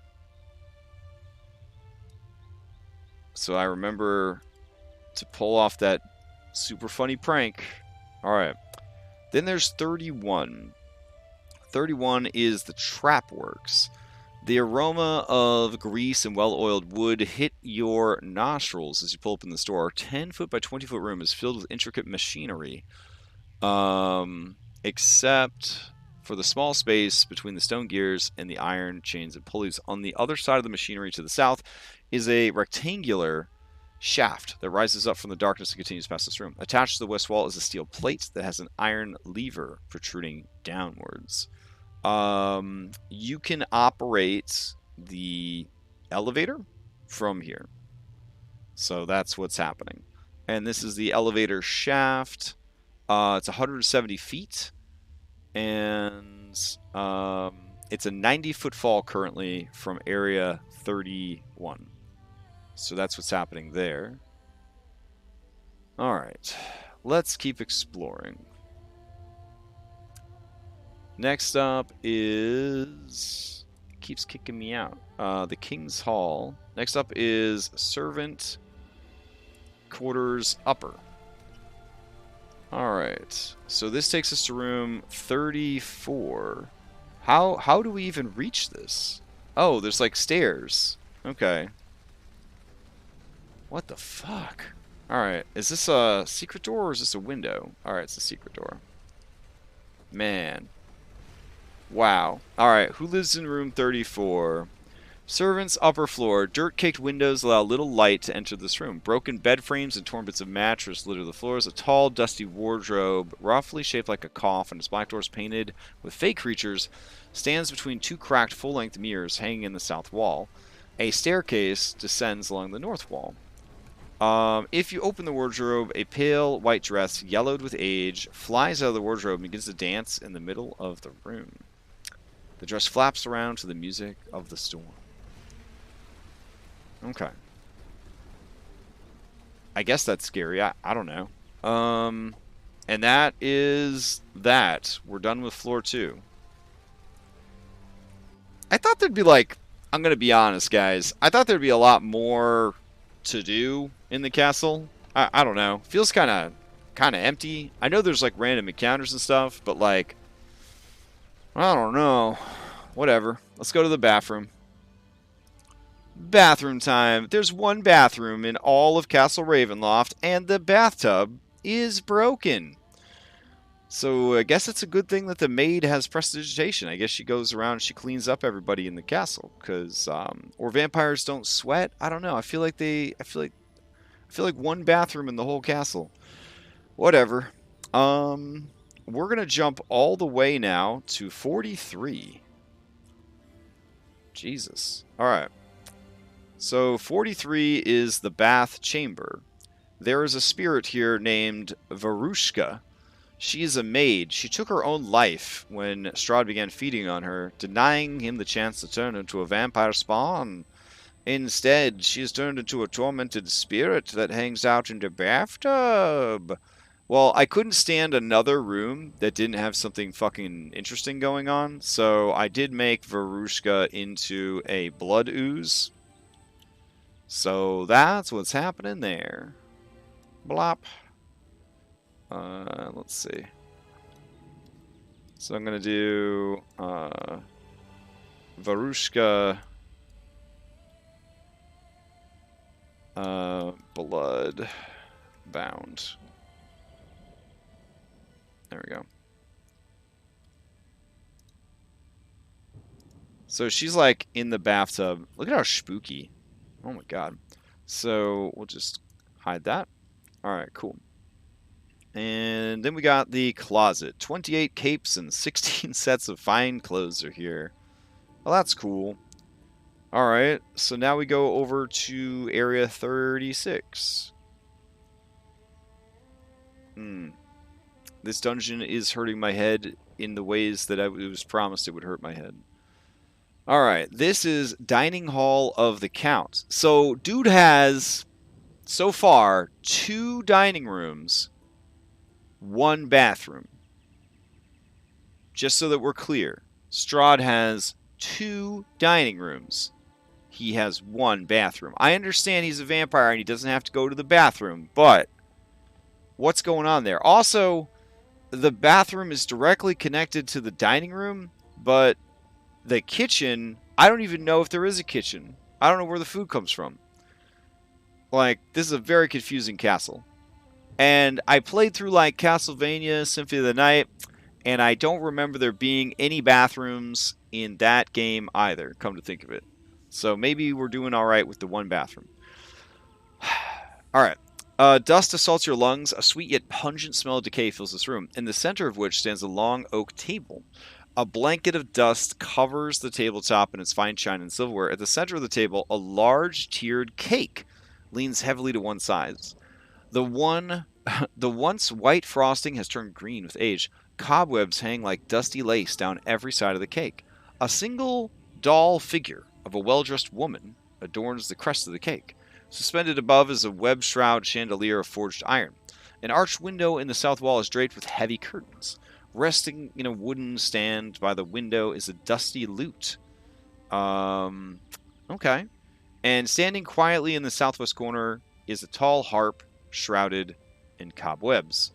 So I remember to pull off that super funny prank. All right. Then there's 31. 31 is the trap works. The aroma of grease and well-oiled wood hit your nostrils as you pull open the store. Our 10-foot by 20-foot room is filled with intricate machinery. Except for the small space between the stone gears and the iron chains and pulleys. On the other side of the machinery to the south is a rectangular shaft that rises up from the darkness and continues past this room. Attached to the west wall is a steel plate that has an iron lever protruding downwards. You can operate the elevator from here. So that's what's happening. And this is the elevator shaft. It's 170 feet. And it's a 90-foot fall currently from area 31. So that's what's happening there. Alright. Let's keep exploring. Next up is... keeps kicking me out. The King's Hall. Next up is Servant Quarters Upper. Alright. So this takes us to room 34. How do we even reach this? Oh, there's like stairs. Okay. What the fuck? Alright. Is this a secret door or is this a window? Alright, it's a secret door. Man. Wow. Alright, who lives in room 34? Servants, upper floor. Dirt-caked windows allow little light to enter this room. Broken bed frames and torn bits of mattress litter the floors. A tall, dusty wardrobe, roughly shaped like a cough, and its black doors painted with fake creatures, stands between two cracked full-length mirrors hanging in the south wall. A staircase descends along the north wall. If you open the wardrobe, a pale white dress, yellowed with age, flies out of the wardrobe and begins to dance in the middle of the room. The dress flaps around to the music of the storm. Okay. I guess that's scary. I don't know. And that is that. We're done with floor 2. I thought there'd be like, I'm gonna be honest, guys. I thought there'd be a lot more to do in the castle. I don't know. Feels kind of empty. I know there's like random encounters and stuff, but like, I don't know. Whatever. Let's go to the bathroom. Bathroom time. There's one bathroom in all of Castle Ravenloft, and the bathtub is broken. So I guess it's a good thing that the maid has prestidigitation. I guess she goes around and she cleans up everybody in the castle, because or vampires don't sweat. I don't know. I feel like one bathroom in the whole castle. Whatever. We're gonna jump all the way now to 43. Jesus. All right. So 43 is the bath chamber. There is a spirit here named Varushka. She is a maid. She took her own life when Strahd began feeding on her, denying him the chance to turn into a vampire spawn. Instead, she is turned into a tormented spirit that hangs out in the bathtub. Well, I couldn't stand another room that didn't have something fucking interesting going on, so I did make Varushka into a blood ooze. So that's what's happening there. Blop. Let's see. So I'm gonna do Varushka blood bound. There we go. So she's like in the bathtub. Look at how spooky. Oh my god. So we'll just hide that. Alright, cool. And then we got the closet. 28 capes and 16 sets of fine clothes are here. Well, that's cool. Alright, so now we go over to area 36. This dungeon is hurting my head in the ways that it was promised it would hurt my head. Alright, this is Dining Hall of the Count. So, dude has, so far, 2 dining rooms, 1 bathroom. Just so that we're clear, Strahd has 2 dining rooms. He has 1 bathroom. I understand he's a vampire and he doesn't have to go to the bathroom, but what's going on there? Also, the bathroom is directly connected to the dining room, but the kitchen, I don't even know if there is a kitchen. I don't know where the food comes from. Like, this is a very confusing castle. And I played through, like, Castlevania Symphony of the Night, and I don't remember there being any bathrooms in that game either, come to think of it. So maybe we're doing alright with the 1 bathroom. Alright. Dust assaults your lungs. A sweet yet pungent smell of decay fills this room, in the center of which stands a long oak table. A blanket of dust covers the tabletop and its fine china and silverware. At the center of the table, a large tiered cake leans heavily to one side. The once white frosting has turned green with age. Cobwebs hang like dusty lace down every side of the cake. A single doll figure of a well-dressed woman adorns the crest of the cake. Suspended above is a web-shroud chandelier of forged iron. An arched window in the south wall is draped with heavy curtains. Resting in a wooden stand by the window is a dusty lute. Okay. And standing quietly in the southwest corner is a tall harp shrouded in cobwebs.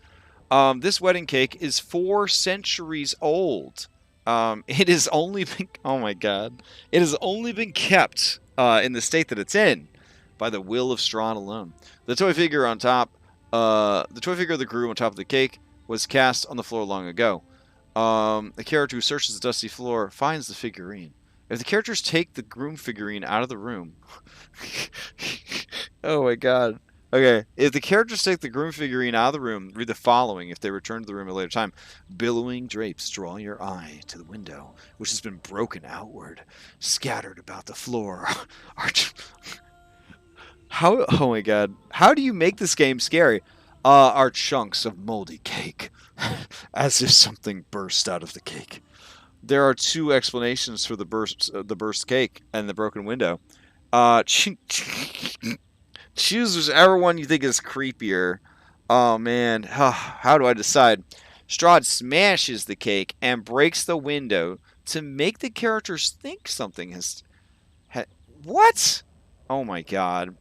This wedding cake is 4 centuries old. It has only been... Oh my god. It has only been kept in the state that it's in by the will of Strahd alone. The toy figure on top... the toy figure that grew on top of the cake was cast on the floor long ago. The character who searches the dusty floor finds the figurine. If the characters take the groom figurine out of the room... Oh my god. Okay, if the characters take the groom figurine out of the room, read the following if they return to the room at a later time. Billowing drapes draw your eye to the window, which has been broken outward. Scattered about the floor are... How? Oh my god. How do you make this game scary? Are chunks of moldy cake, as if something burst out of the cake. There are 2 explanations for the burst cake and the broken window. Choose whichever one you think is creepier. Oh man, how do I decide? Strahd smashes the cake and breaks the window to make the characters think something has. Ha- what? Oh my god.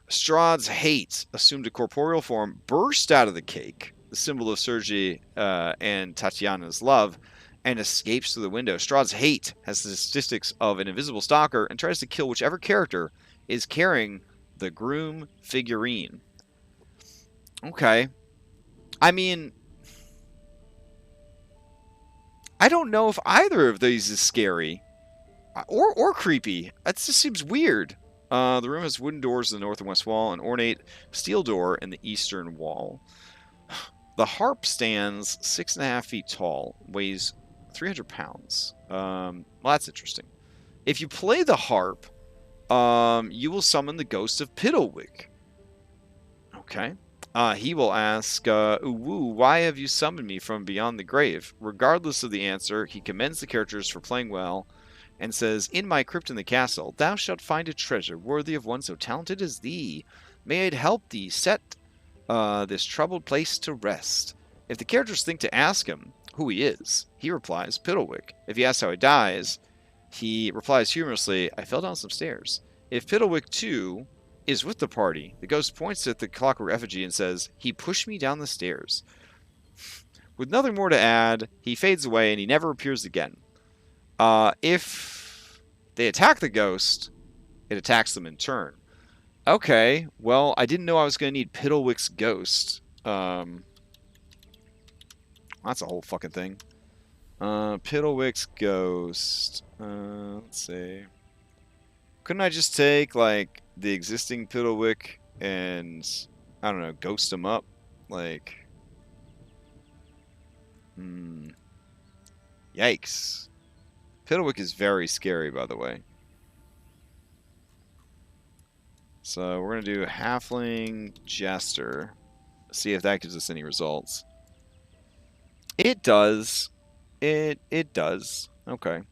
Strahd's hate, assumed a corporeal form, burst out of the cake, the symbol of Sergei and Tatiana's love, and escapes through the window. Strahd's hate has the statistics of an invisible stalker and tries to kill whichever character is carrying the groom figurine. Okay. I mean, I don't know if either of these is scary or creepy. That just seems weird. The room has wooden doors in the north and west wall, an ornate steel door in the eastern wall. The harp stands 6.5 feet tall, weighs 300 pounds. Well, that's interesting. If you play the harp, you will summon the ghost of Piddlewick. Okay. He will ask, Uwu, why have you summoned me from beyond the grave? Regardless of the answer, he commends the characters for playing well and says, in my crypt in the castle, thou shalt find a treasure worthy of one so talented as thee. May it help thee set this troubled place to rest. If the characters think to ask him who he is, he replies, Piddlewick. If he asks how he dies, he replies humorously, I fell down some stairs. If Piddlewick, too, is with the party, the ghost points at the clockwork effigy and says, he pushed me down the stairs. With nothing more to add, he fades away and he never appears again. If they attack the ghost, it attacks them in turn. Okay, well, I didn't know I was going to need Piddlewick's ghost. That's a whole fucking thing. Piddlewick's ghost. Let's see. Couldn't I just take, like, the existing Piddlewick and, I don't know, ghost him up? Like, yikes. Piddlewick is very scary, by the way. So we're going to do Halfling Jester. See if that gives us any results. It does. It does. Okay.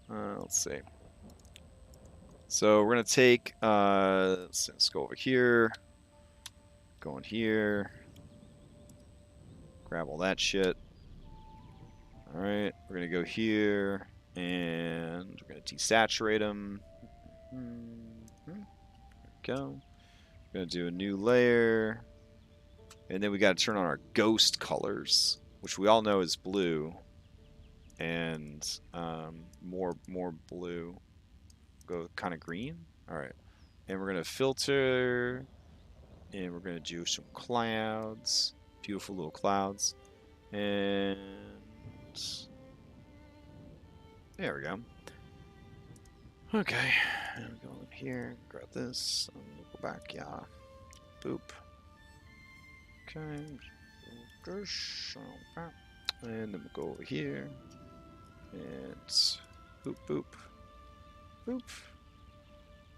Let's see. So we're going to take... let's go over here. Go in here. Grab all that shit. Alright. We're going to go here. And we're going to desaturate them. There we go. We're going to do a new layer. And then we got to turn on our ghost colors, which we all know is blue. And more blue. Go kind of green. Alright. And we're going to filter. And we're going to do some clouds. Beautiful little clouds. And there we go. Okay, and we go in here, grab this, and we'll go back, yeah. Boop. Okay, and then we'll go over here, and boop, boop, boop,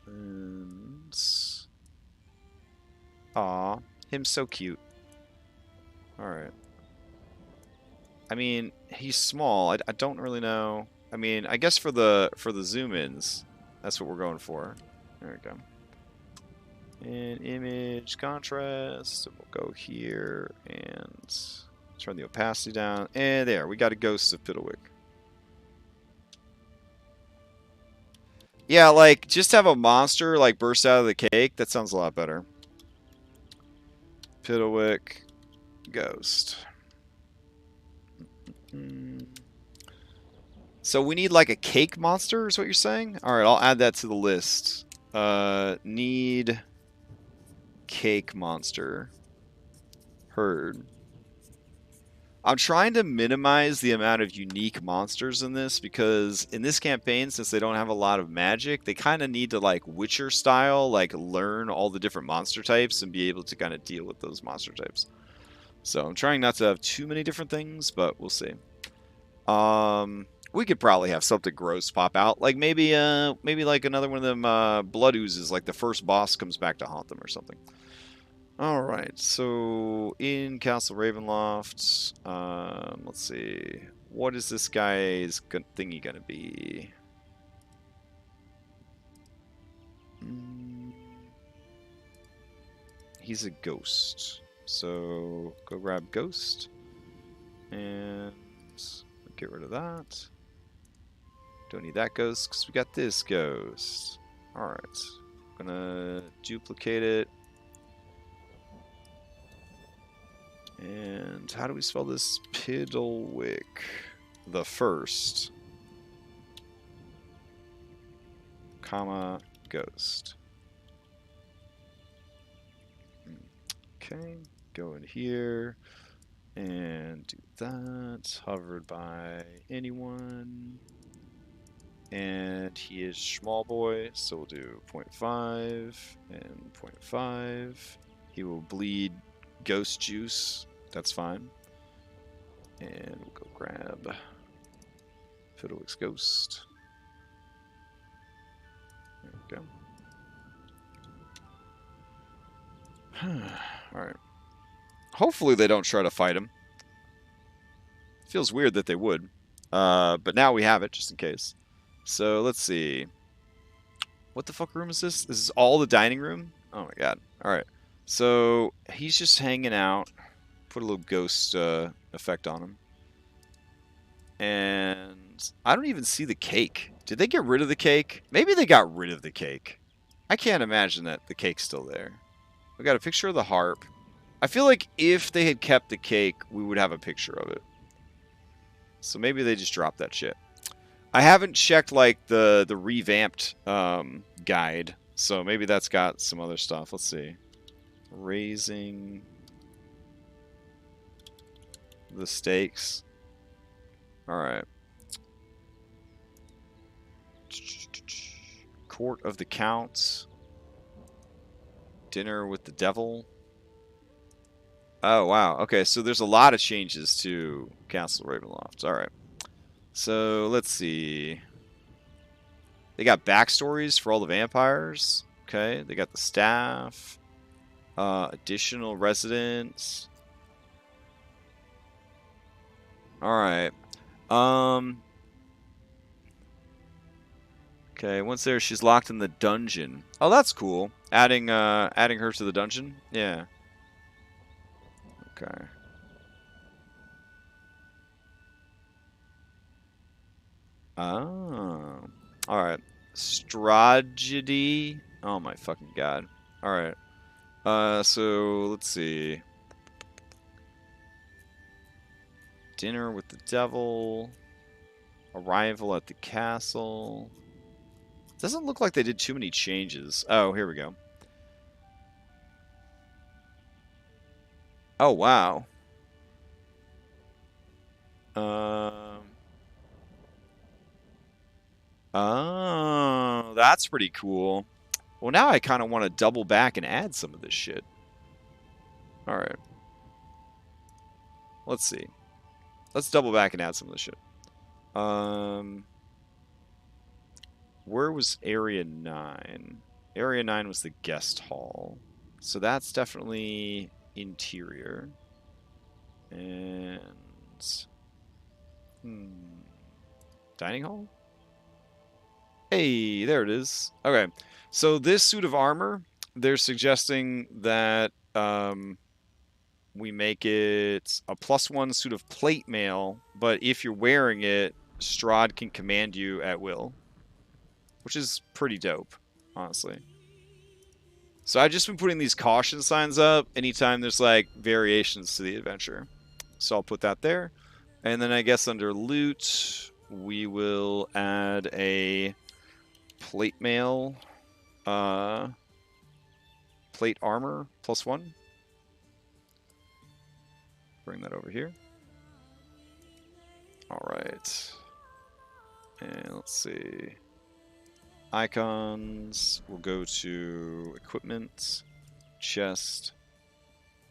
and aw, him's so cute. Alright. I mean, he's small, I don't really know. I mean, I guess for the zoom-ins, that's what we're going for. There we go. And image contrast. So we'll go here and turn the opacity down. And there, we got a ghost of Piddlewick. Yeah, like, just have a monster, like, burst out of the cake. That sounds a lot better. Piddlewick ghost. So we need like a cake monster is what you're saying? Alright, I'll add that to the list. Need cake monster. Heard. I'm trying to minimize the amount of unique monsters in this because in this campaign, since they don't have a lot of magic, they kind of need to like Witcher style, like learn all the different monster types and be able to kind of deal with those monster types. So I'm trying not to have too many different things, but we'll see. We could probably have something gross pop out, like maybe like another one of them blood oozes, like the first boss comes back to haunt them or something. All right, so in Castle Ravenloft, let's see, what is this guy's thingy gonna be? he's a ghost. So go grab ghost. And get rid of that. Don't need that ghost because we got this ghost. Alright. Gonna duplicate it. And how do we spell this? Piddlewick the first, comma, ghost. Okay, go in here and do that. Hovered by anyone. And he is small boy, so we'll do 0.5 and 0.5. He will bleed ghost juice. That's fine. And we'll go grab Fiddlewick's ghost. There we go. Alright. Hopefully they don't try to fight him. Feels weird that they would. But now we have it, just in case. So, let's see. What the fuck room is this? This is all the dining room? Oh my god. Alright. So, he's just hanging out. Put a little ghost effect on him. And I don't even see the cake. Did they get rid of the cake? Maybe they got rid of the cake. I can't imagine that the cake's still there. We got a picture of the harp. I feel like if they had kept the cake, we would have a picture of it. So maybe they just dropped that shit. I haven't checked like the revamped guide, so maybe that's got some other stuff. Let's see. Raising the stakes. All right. Court of the Counts. Dinner with the Devil. Oh, wow. Okay, so there's a lot of changes to Castle Ravenloft. All right. So, let's see. They got backstories for all the vampires. Okay, they got the staff. Additional residents. All right. Okay, once there, she's locked in the dungeon. Oh, that's cool. Adding her to the dungeon. Yeah. Okay. Oh. All right. Strahd. Oh my fucking god. All right. So let's see. Dinner with the devil. Arrival at the castle. Doesn't look like they did too many changes. Oh, here we go. Oh, wow. Oh, that's pretty cool. Well, now I kind of want to double back and add some of this shit. All right. Let's see. Let's double back and add some of this shit. Where was Area 9? Area 9 was the guest hall. So that's definitely interior. And... dining hall? Hey, there it is. Okay. So this suit of armor, they're suggesting that we make it a +1 suit of plate mail, but if you're wearing it, Strahd can command you at will. Which is pretty dope, honestly. So I've just been putting these caution signs up anytime there's like variations to the adventure. So I'll put that there. And then I guess under loot, we will add a plate mail, plate armor +1. Bring that over here. All right. And let's see. Icons. We'll go to equipment, chest,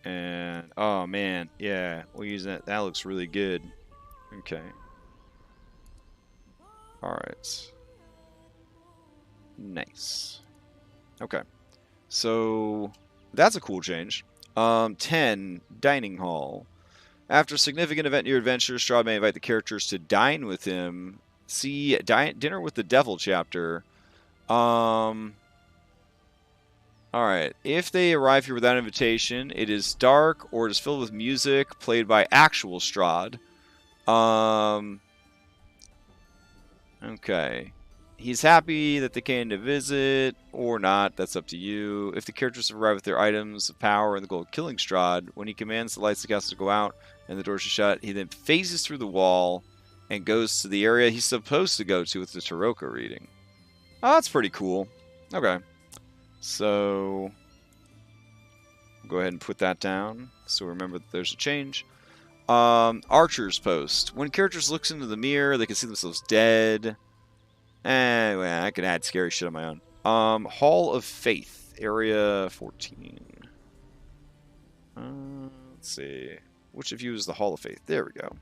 and oh man, yeah, we'll use that. That looks really good. Okay. All right. Nice. Okay. So that's a cool change. 10 dining hall. After a significant event in your adventure, Strahd may invite the characters to dine with him. See Dinner with the Devil chapter. Alright, if they arrive here without invitation, it is dark or it is filled with music played by actual Strahd. Okay. He's happy that they came to visit, or not, that's up to you. If the characters arrive with their items of power and the goal of killing Strahd, when he commands the lights of the castle to go out and the doors to shut, he then phases through the wall and goes to the area he's supposed to go to with the Taroko reading. Oh, that's pretty cool. Okay. So, go ahead and put that down, so remember that there's a change. Archer's Post. When characters looks into the mirror, they can see themselves dead. Anyway, I can add scary shit on my own. Hall of Faith, Area 14. Let's see. Which of you is the Hall of Faith? There we go.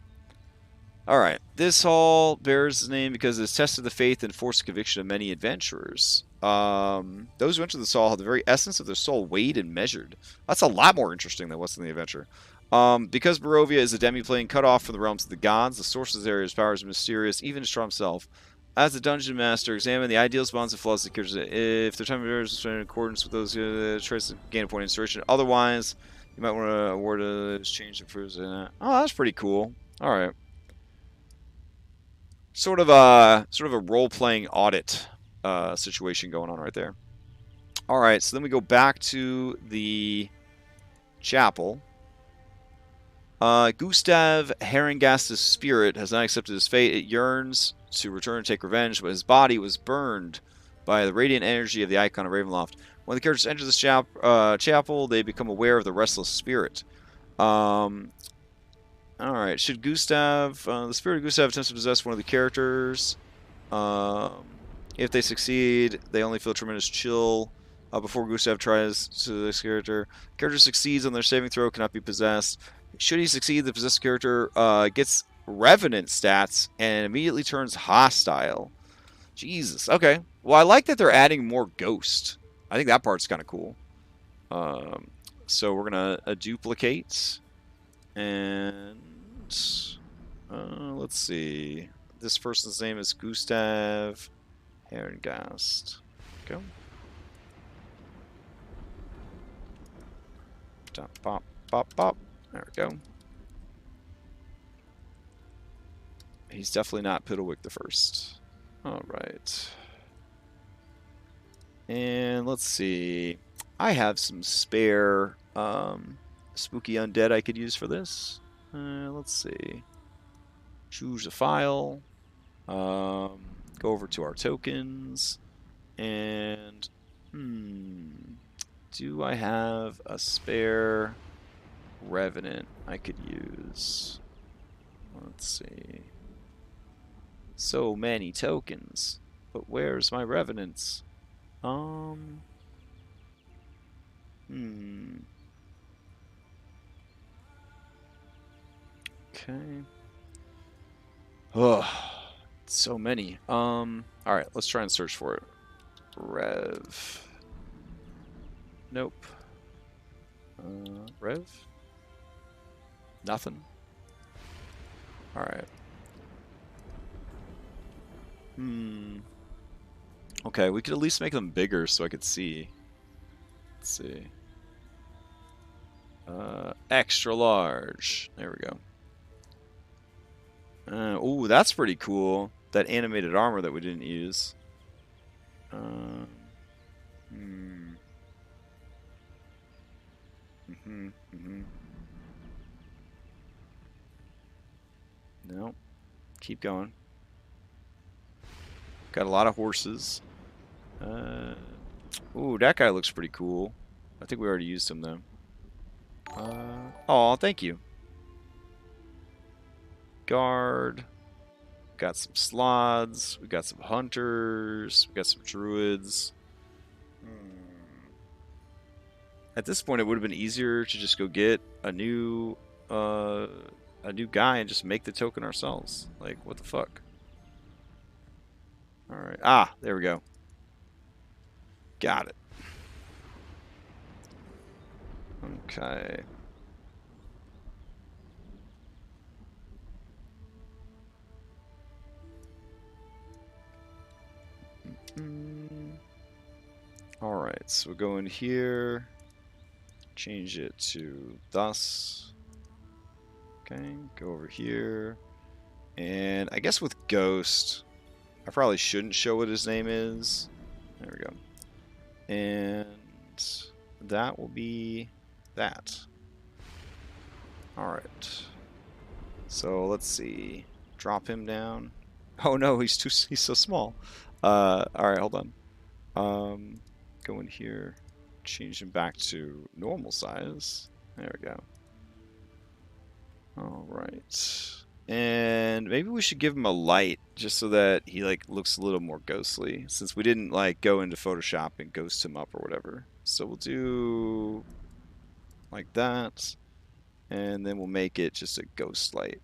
Alright, this hall bears the name because it has tested the faith and forced conviction of many adventurers. Those who enter this hall have the very essence of their soul weighed and measured. That's a lot more interesting than what's in the adventure. Because Barovia is a demiplane cut off from the realms of the gods, the source of this area's power is mysterious, even to Strahd himself. As the dungeon master, examine the ideals, bonds, and flaws of the characters. If their time of is in accordance with those traits, gain a point of inspiration. Otherwise, you might want to award a exchange that proves that. Oh, that's pretty cool. All right. Sort of a role-playing audit situation going on right there. All right, so then we go back to the chapel. Gustav Herringast's spirit has not accepted his fate. It yearns to return and take revenge, but his body was burned by the radiant energy of the icon of Ravenloft. When the characters enter this chapel, they become aware of the restless spirit. Alright, should Gustav... the spirit of Gustav attempts to possess one of the characters. If they succeed, they only feel tremendous chill before Gustav tries to this character. Character succeeds on their saving throw, cannot be possessed. Should he succeed, the possessed character gets Revenant stats and immediately turns hostile. Jesus. Okay. Well, I like that they're adding more Ghost. I think that part's kind of cool. So we're going to duplicate. And let's see. This person's name is Gustav Herringast. Go. Pop, pop, pop, pop. There we go. He's definitely not Piddlewick the First. Alright. And let's see. I have some spare spooky undead I could use for this. Let's see. Choose a file. Go over to our tokens. And... do I have a spare Revenant I could use? Let's see. So many tokens. But where's my Revenants? Okay. Oh, so many. Alright, let's try and search for it. Rev. Nope. Rev? Nothing. Alright. Okay, we could at least make them bigger so I could see. Let's see. Extra large. There we go. Ooh, that's pretty cool. That animated armor that we didn't use. No. Keep going. Got a lot of horses. Ooh, that guy looks pretty cool. I think we already used him, though. Oh, thank you. Guard. Got some sloths. We got some hunters. We got some druids. At this point, it would have been easier to just go get a new guy and just make the token ourselves. Like, what the fuck? Alright. Ah, there we go. Got it. Okay. Alright, so we'll go in here, change it to thus. Okay, go over here. And I guess with Ghost, I probably shouldn't show what his name is. There we go. And that will be that. Alright. So let's see. Drop him down. Oh no, he's so small. Alright, hold on. Go in here, change him back to normal size. There we go. Alright. And maybe we should give him a light just so that he like looks a little more ghostly, since we didn't like go into Photoshop and ghost him up or whatever. So we'll do like that, and then we'll make it just a ghost light.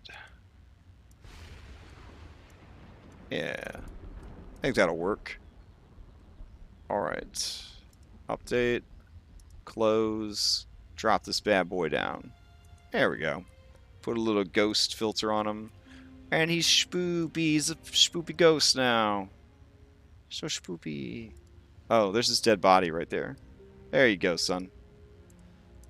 Yeah, I think that'll work. Alright. Update. Close. Drop this bad boy down. There we go. Put a little ghost filter on him. And he's spoopy. He's a spoopy ghost now. So spoopy. Oh, there's his dead body right there. There you go, son.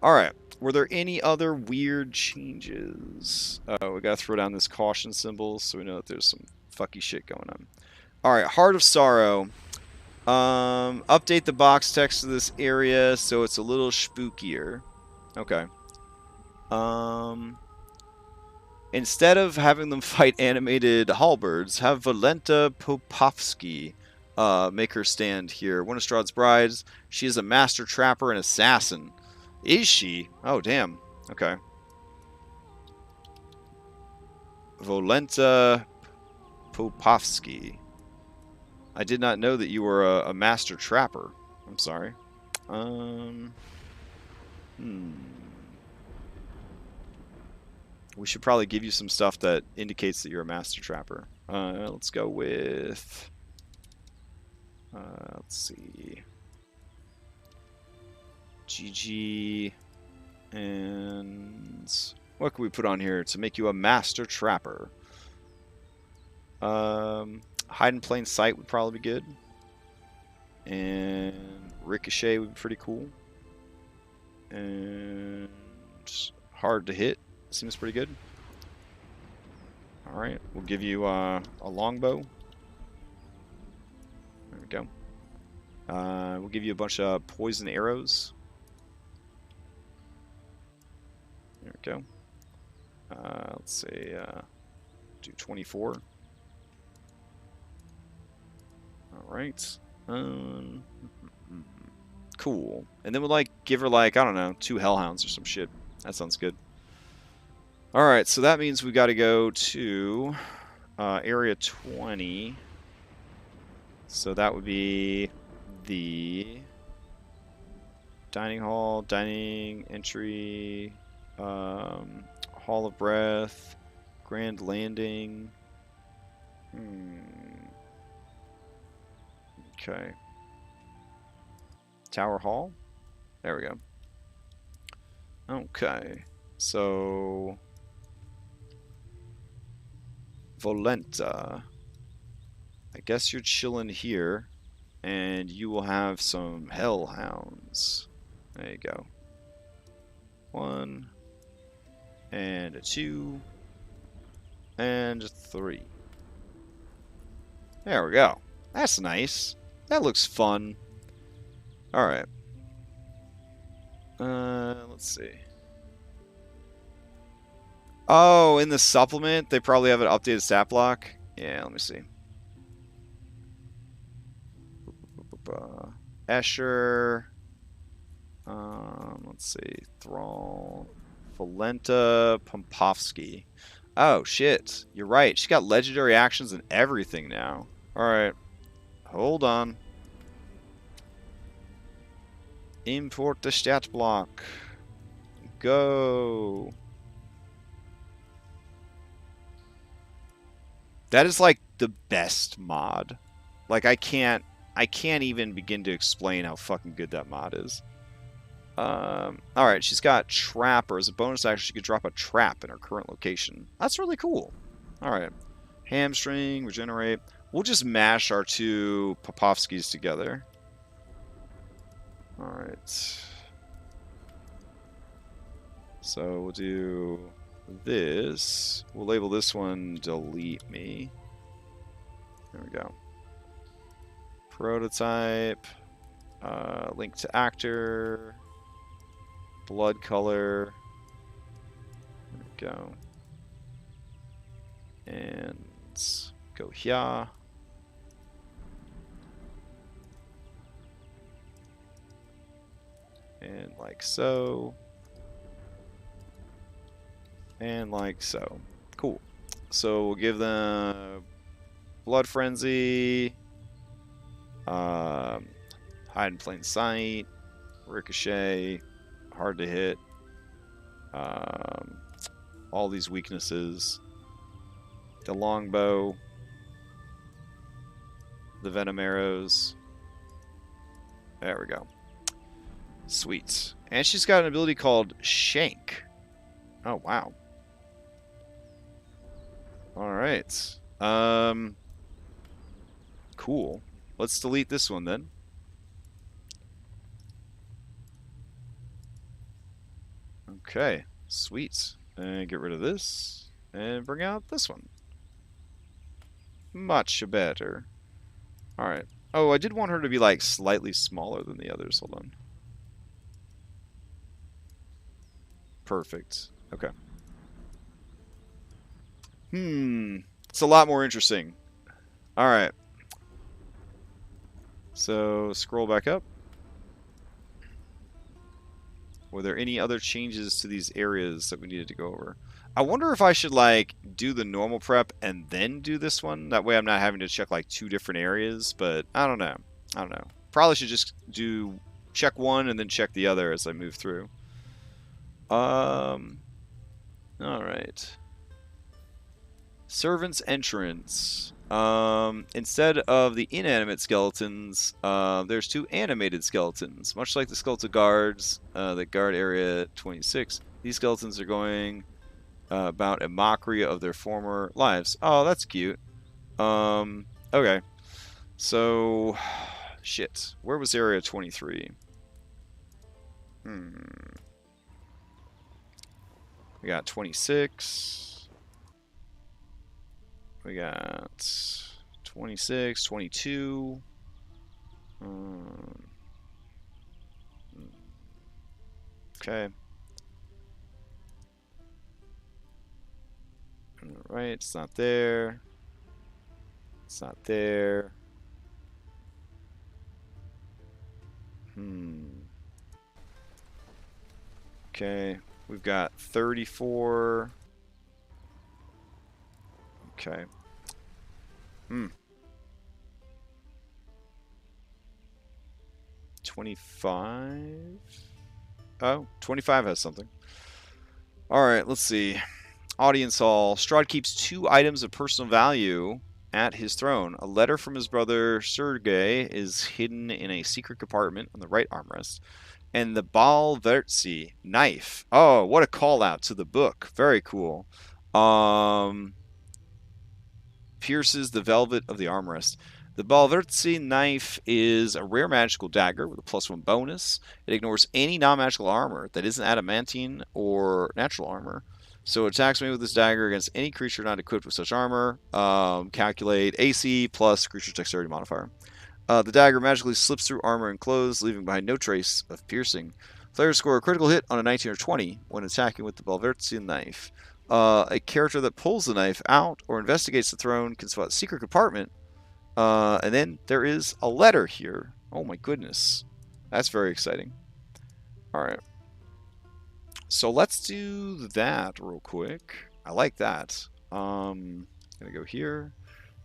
Alright. Were there any other weird changes? Oh, we gotta throw down this caution symbol so we know that there's some fucky shit going on. Alright, Heart of Sorrow. Update the box text of this area so it's a little spookier. Okay. Instead of having them fight animated halberds, have Valenta Popovsky make her stand here. One of Strahd's brides. She is a master trapper and assassin. Is she? Oh, damn. Okay. Valenta Popovsky. I did not know that you were a master trapper. I'm sorry. We should probably give you some stuff that indicates that you're a master trapper. Let's go with... let's see... GG... And... what can we put on here to make you a master trapper? Hide in plain sight would probably be good. And ricochet would be pretty cool. And hard to hit seems pretty good. Alright, we'll give you a longbow. There we go. We'll give you a bunch of poison arrows. There we go. Let's say do 24. Alright. Cool. And then we'll like give her like, I don't know, 2 hellhounds or some shit. That sounds good. Alright, so that means we got to go to area 20. So that would be the dining hall, dining entry, hall of breath, grand landing. Okay. Tower hall. There we go. Okay. So Volenta. I guess you're chilling here, and you will have some hellhounds. There you go. 1, and a 2, and a 3. There we go. That's nice. That looks fun. Alright. Let's see. Oh, in the supplement, they probably have an updated stat block. Yeah, let me see. Escher. Let's see. Thrall. Valenta Pompovsky. Oh, shit. You're right. She's got legendary actions and everything now. Alright. Hold on. Import the stat block. Go. That is like the best mod. Like I can't even begin to explain how fucking good that mod is. Alright, she's got Trapper. As a bonus action, she could drop a trap in her current location. That's really cool. Alright. Hamstring, regenerate. We'll just mash our 2 Popovskys together. Alright. So we'll do this. We'll label this one delete me. There we go. Prototype. Link to actor. Blood color. There we go. And go here. And like so. And like so. Cool. So we'll give them Blood Frenzy, hide in plain sight, ricochet, hard to hit, all these weaknesses, the longbow, the venom arrows. There we go. Sweet. And she's got an ability called Shank. Oh, wow. Alright. Cool. Let's delete this one then. Okay. Sweet. And get rid of this. And bring out this one. Much better. Alright. Oh, I did want her to be, like, slightly smaller than the others. Hold on. Perfect. Okay. It's a lot more interesting. Alright. So, scroll back up. Were there any other changes to these areas that we needed to go over? I wonder if I should, like, do the normal prep and then do this one. That way I'm not having to check, like, 2 different areas. But, I don't know. I don't know. Probably should just check one and then check the other as I move through. Alright. Servant's entrance. Instead of the inanimate skeletons, there's 2 animated skeletons. Much like the skeletal guards that guard area 26, these skeletons are going about a mockery of their former lives. Oh, that's cute. Okay. So, shit. Where was area 23? We got 26. We got 26, 22. Okay. Alright, it's not there. It's not there. Okay, we've got 34. Okay. 25? Oh, 25 has something. Alright, let's see. Audience hall. Strahd keeps 2 items of personal value at his throne. A letter from his brother Sergei is hidden in a secret compartment on the right armrest. And the WotC knife. Oh, what a call out to the book. Very cool. Pierces the velvet of the armrest. The WotC knife is a rare magical dagger with a +1 bonus. It ignores any non-magical armor that isn't adamantine or natural armor. So it attacks me with this dagger against any creature not equipped with such armor. Calculate AC plus creature's dexterity modifier. The dagger magically slips through armor and clothes, leaving behind no trace of piercing. Players score a critical hit on a 19 or 20 when attacking with the WotC knife. A character that pulls the knife out or investigates the throne can spot a secret compartment. And then there is a letter here. Oh my goodness. That's very exciting. Alright. So let's do that real quick. I like that. Gonna go here.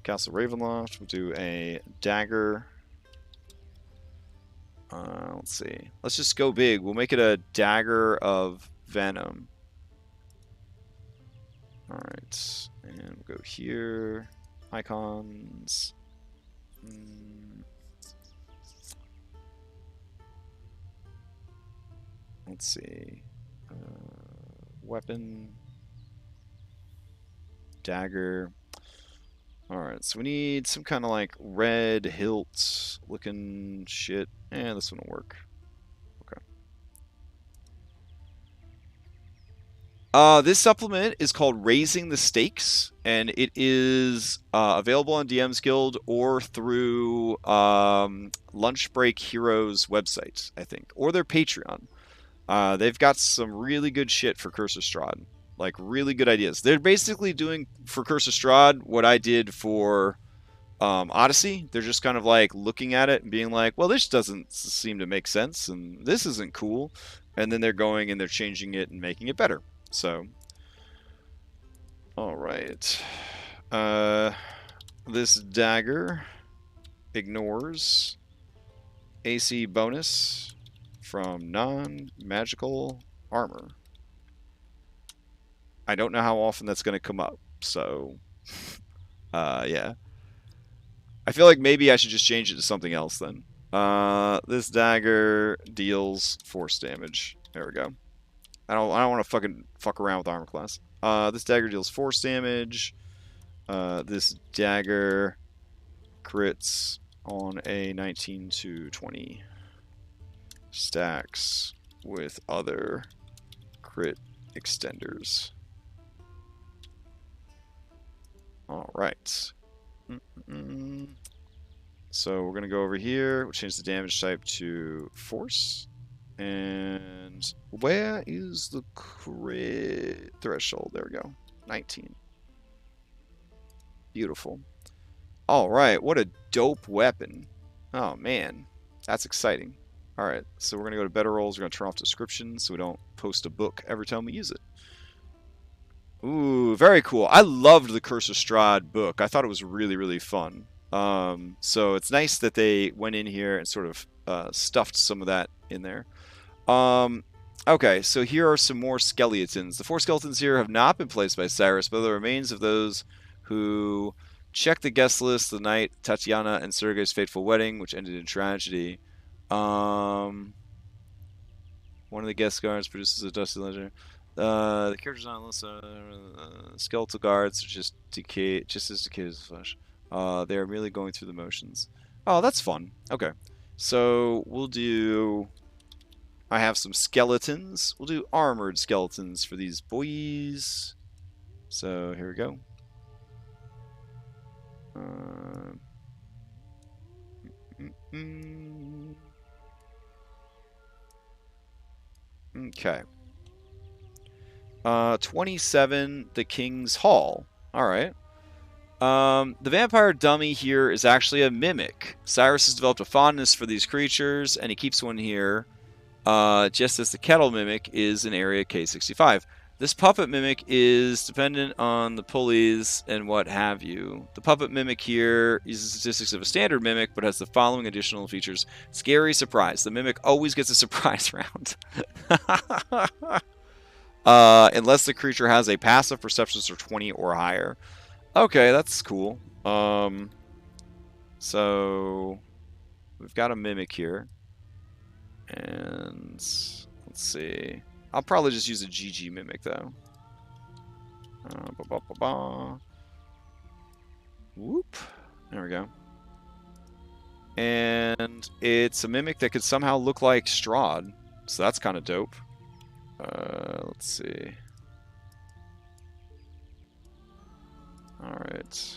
Castle Ravenloft. We'll do a dagger. Let's see. Let's just go big. We'll make it a dagger of venom. Alright. And we'll go here. Icons. Let's see. Weapon. Dagger. Alright, so we need some kind of like red hilt looking shit. This one will work. This supplement is called Raising the Stakes, and it is available on DM's Guild or through Lunch Break Heroes website, I think, or their Patreon. They've got some really good shit for Curse of Strahd, like really good ideas. They're basically doing for Curse of Strahd what I did for Odyssey. They're just kind of like looking at it and being like, well, this doesn't seem to make sense, and this isn't cool. And then they're going and they're changing it and making it better. So, all right. This dagger ignores AC bonus from non-magical armor. I don't know how often that's going to come up, so yeah. I feel like maybe I should just change it to something else then. This dagger deals force damage. There we go. I don't want to fuck around with armor class. This dagger deals force damage. This dagger crits on a 19 to 20. Stacks with other crit extenders. All right. So we're going to go over here. We'll change the damage type to force. And where is the crit threshold? There we go. 19. Beautiful. All right. What a dope weapon. Oh, man. That's exciting. All right. So we're going to go to better rolls. We're going to turn off descriptions so we don't post a book every time we use it. Ooh, very cool. I loved the Curse of Strahd book. I thought it was really, really fun. So it's nice that they went in here and sort of stuffed some of that in there. Okay, so here are some more skeletons. The 4 skeletons here have not been placed by Cyrus, but the remains of those who checked the guest list the night Tatiana and Sergei's fateful wedding, which ended in tragedy. One of the guest guards produces a dusty ledger. The characters on the list skeletal guards are just as decayed as flesh. They are merely going through the motions. Oh, that's fun. Okay, so we'll do. I have some skeletons. We'll do armored skeletons for these boys. So here we go. Okay. 27, the King's Hall. Alright. The vampire dummy here is actually a mimic. Cyrus has developed a fondness for these creatures, and he keeps one here, just as the kettle mimic is in area K65. This puppet mimic is dependent on the pulleys and what have you. The puppet mimic here uses the statistics of a standard mimic, but has the following additional features. Scary surprise. The mimic always gets a surprise round. Unless the creature has a passive perception of 20 or higher. Okay, that's cool. So we've got a mimic here. And let's see. I'll probably just use a GG mimic though. Whoop. There we go. And it's a mimic that could somehow look like Strahd. So that's kind of dope. Let's see. Alright.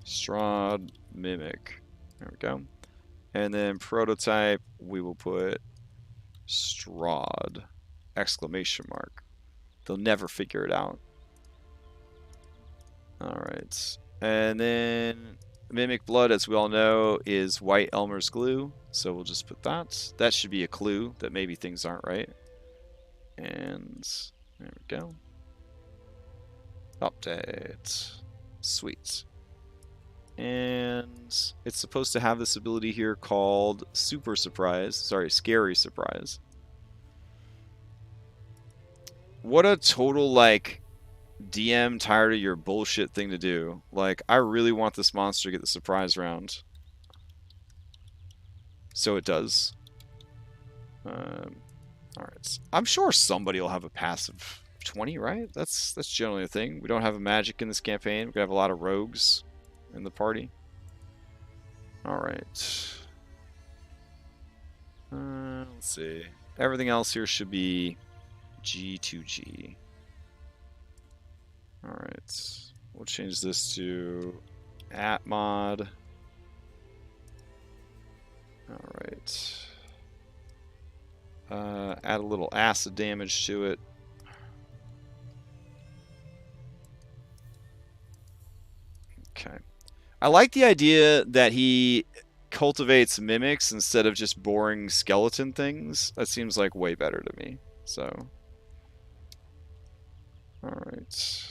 Strahd mimic. There we go. And then prototype, we will put Strahd! Exclamation mark. They'll never figure it out. Alright. And then mimic blood, as we all know, is White Elmer's glue. So we'll just put that. That should be a clue that maybe things aren't right. And there we go. Update. Sweet. And it's supposed to have this ability here called Super Surprise. Sorry, Scary Surprise. What a total, like, DM tired of your bullshit thing to do. Like, I really want this monster to get the surprise round. So it does. Alright. I'm sure somebody will have a passive 20, right? That's generally a thing. We don't have a magic in this campaign. We have a lot of rogues in the party. All right. Let's see. Everything else here should be G2G. All right. We'll change this to @mod. All right. Add a little acid damage to it. Okay. I like the idea that he cultivates mimics instead of just boring skeleton things. That seems like way better to me. So, all right.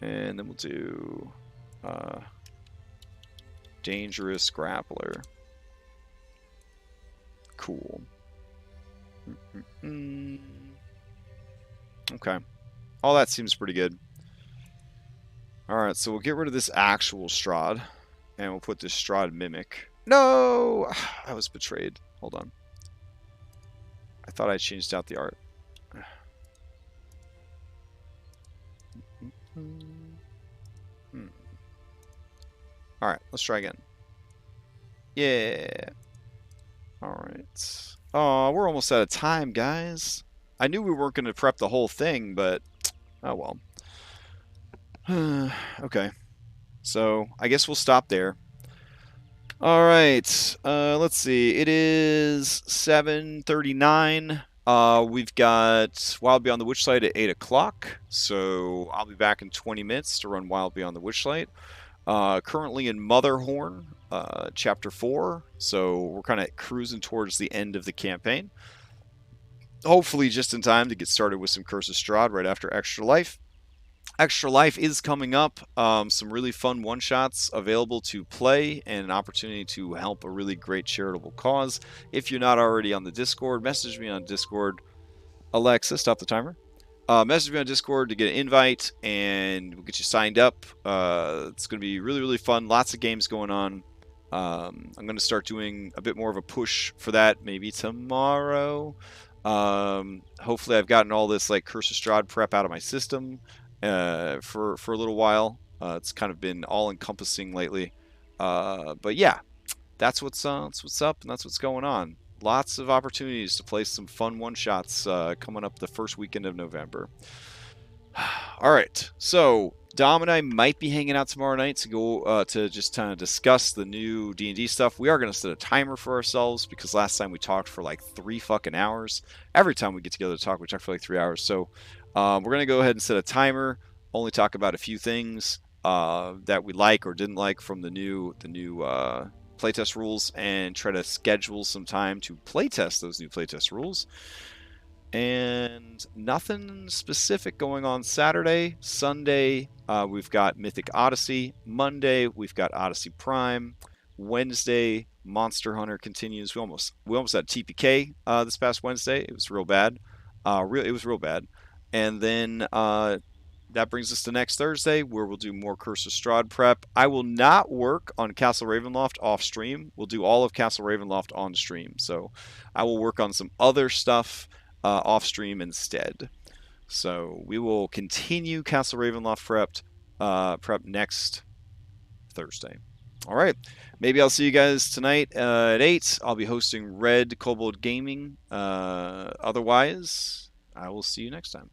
And then we'll do dangerous grappler. Cool. Okay. All that seems pretty good. Alright, so we'll get rid of this actual Strahd. And we'll put this Strahd mimic. No! I was betrayed. Hold on. I thought I changed out the art. Alright, let's try again. Yeah. Alright. Oh, we're almost out of time, guys. I knew we weren't going to prep the whole thing, but oh well. Okay. So, I guess we'll stop there. Alright. Let's see. It is 7:39. We've got Wild Beyond the Witchlight at 8 o'clock. So, I'll be back in 20 minutes to run Wild Beyond the Witchlight. Currently in Motherhorn, Chapter 4. So, we're kind of cruising towards the end of the campaign. Hopefully just in time to get started with some Curse of Strahd right after Extra Life. Extra Life is coming up. Some really fun one-shots available to play and an opportunity to help a really great charitable cause. If you're not already on the Discord, message me on Discord. Alexa, stop the timer. Message me on Discord to get an invite and we'll get you signed up. It's going to be really, really fun. Lots of games going on. I'm going to start doing a bit more of a push for that maybe tomorrow. Hopefully I've gotten all this like Curse of Strahd prep out of my system for a little while. It's kind of been all encompassing lately. But yeah, that's what's up and that's what's going on. Lots of opportunities to play some fun one-shots coming up the first weekend of November. All right, so Dom and I might be hanging out tomorrow night to go to just kind of discuss the new D&D stuff. We are going to set a timer for ourselves because last time we talked for like 3 fucking hours. Every time we get together to talk, we talk for like 3 hours. So we're going to go ahead and set a timer, only talk about a few things that we like or didn't like from the new playtest rules and try to schedule some time to playtest those new playtest rules. And nothing specific going on Saturday. Sunday, we've got Mythic Odyssey. Monday, we've got Odyssey Prime. Wednesday, Monster Hunter continues. We almost had TPK this past Wednesday. It was real bad. It was real bad. And then that brings us to next Thursday, where we'll do more Curse of Strahd prep. I will not work on Castle Ravenloft off stream. We'll do all of Castle Ravenloft on stream. So I will work on some other stuff off stream instead. So we will continue Castle Ravenloft prep next Thursday. All right. Maybe I'll see you guys tonight at 8. I'll be hosting Red Kobold Gaming. Otherwise, I will see you next time.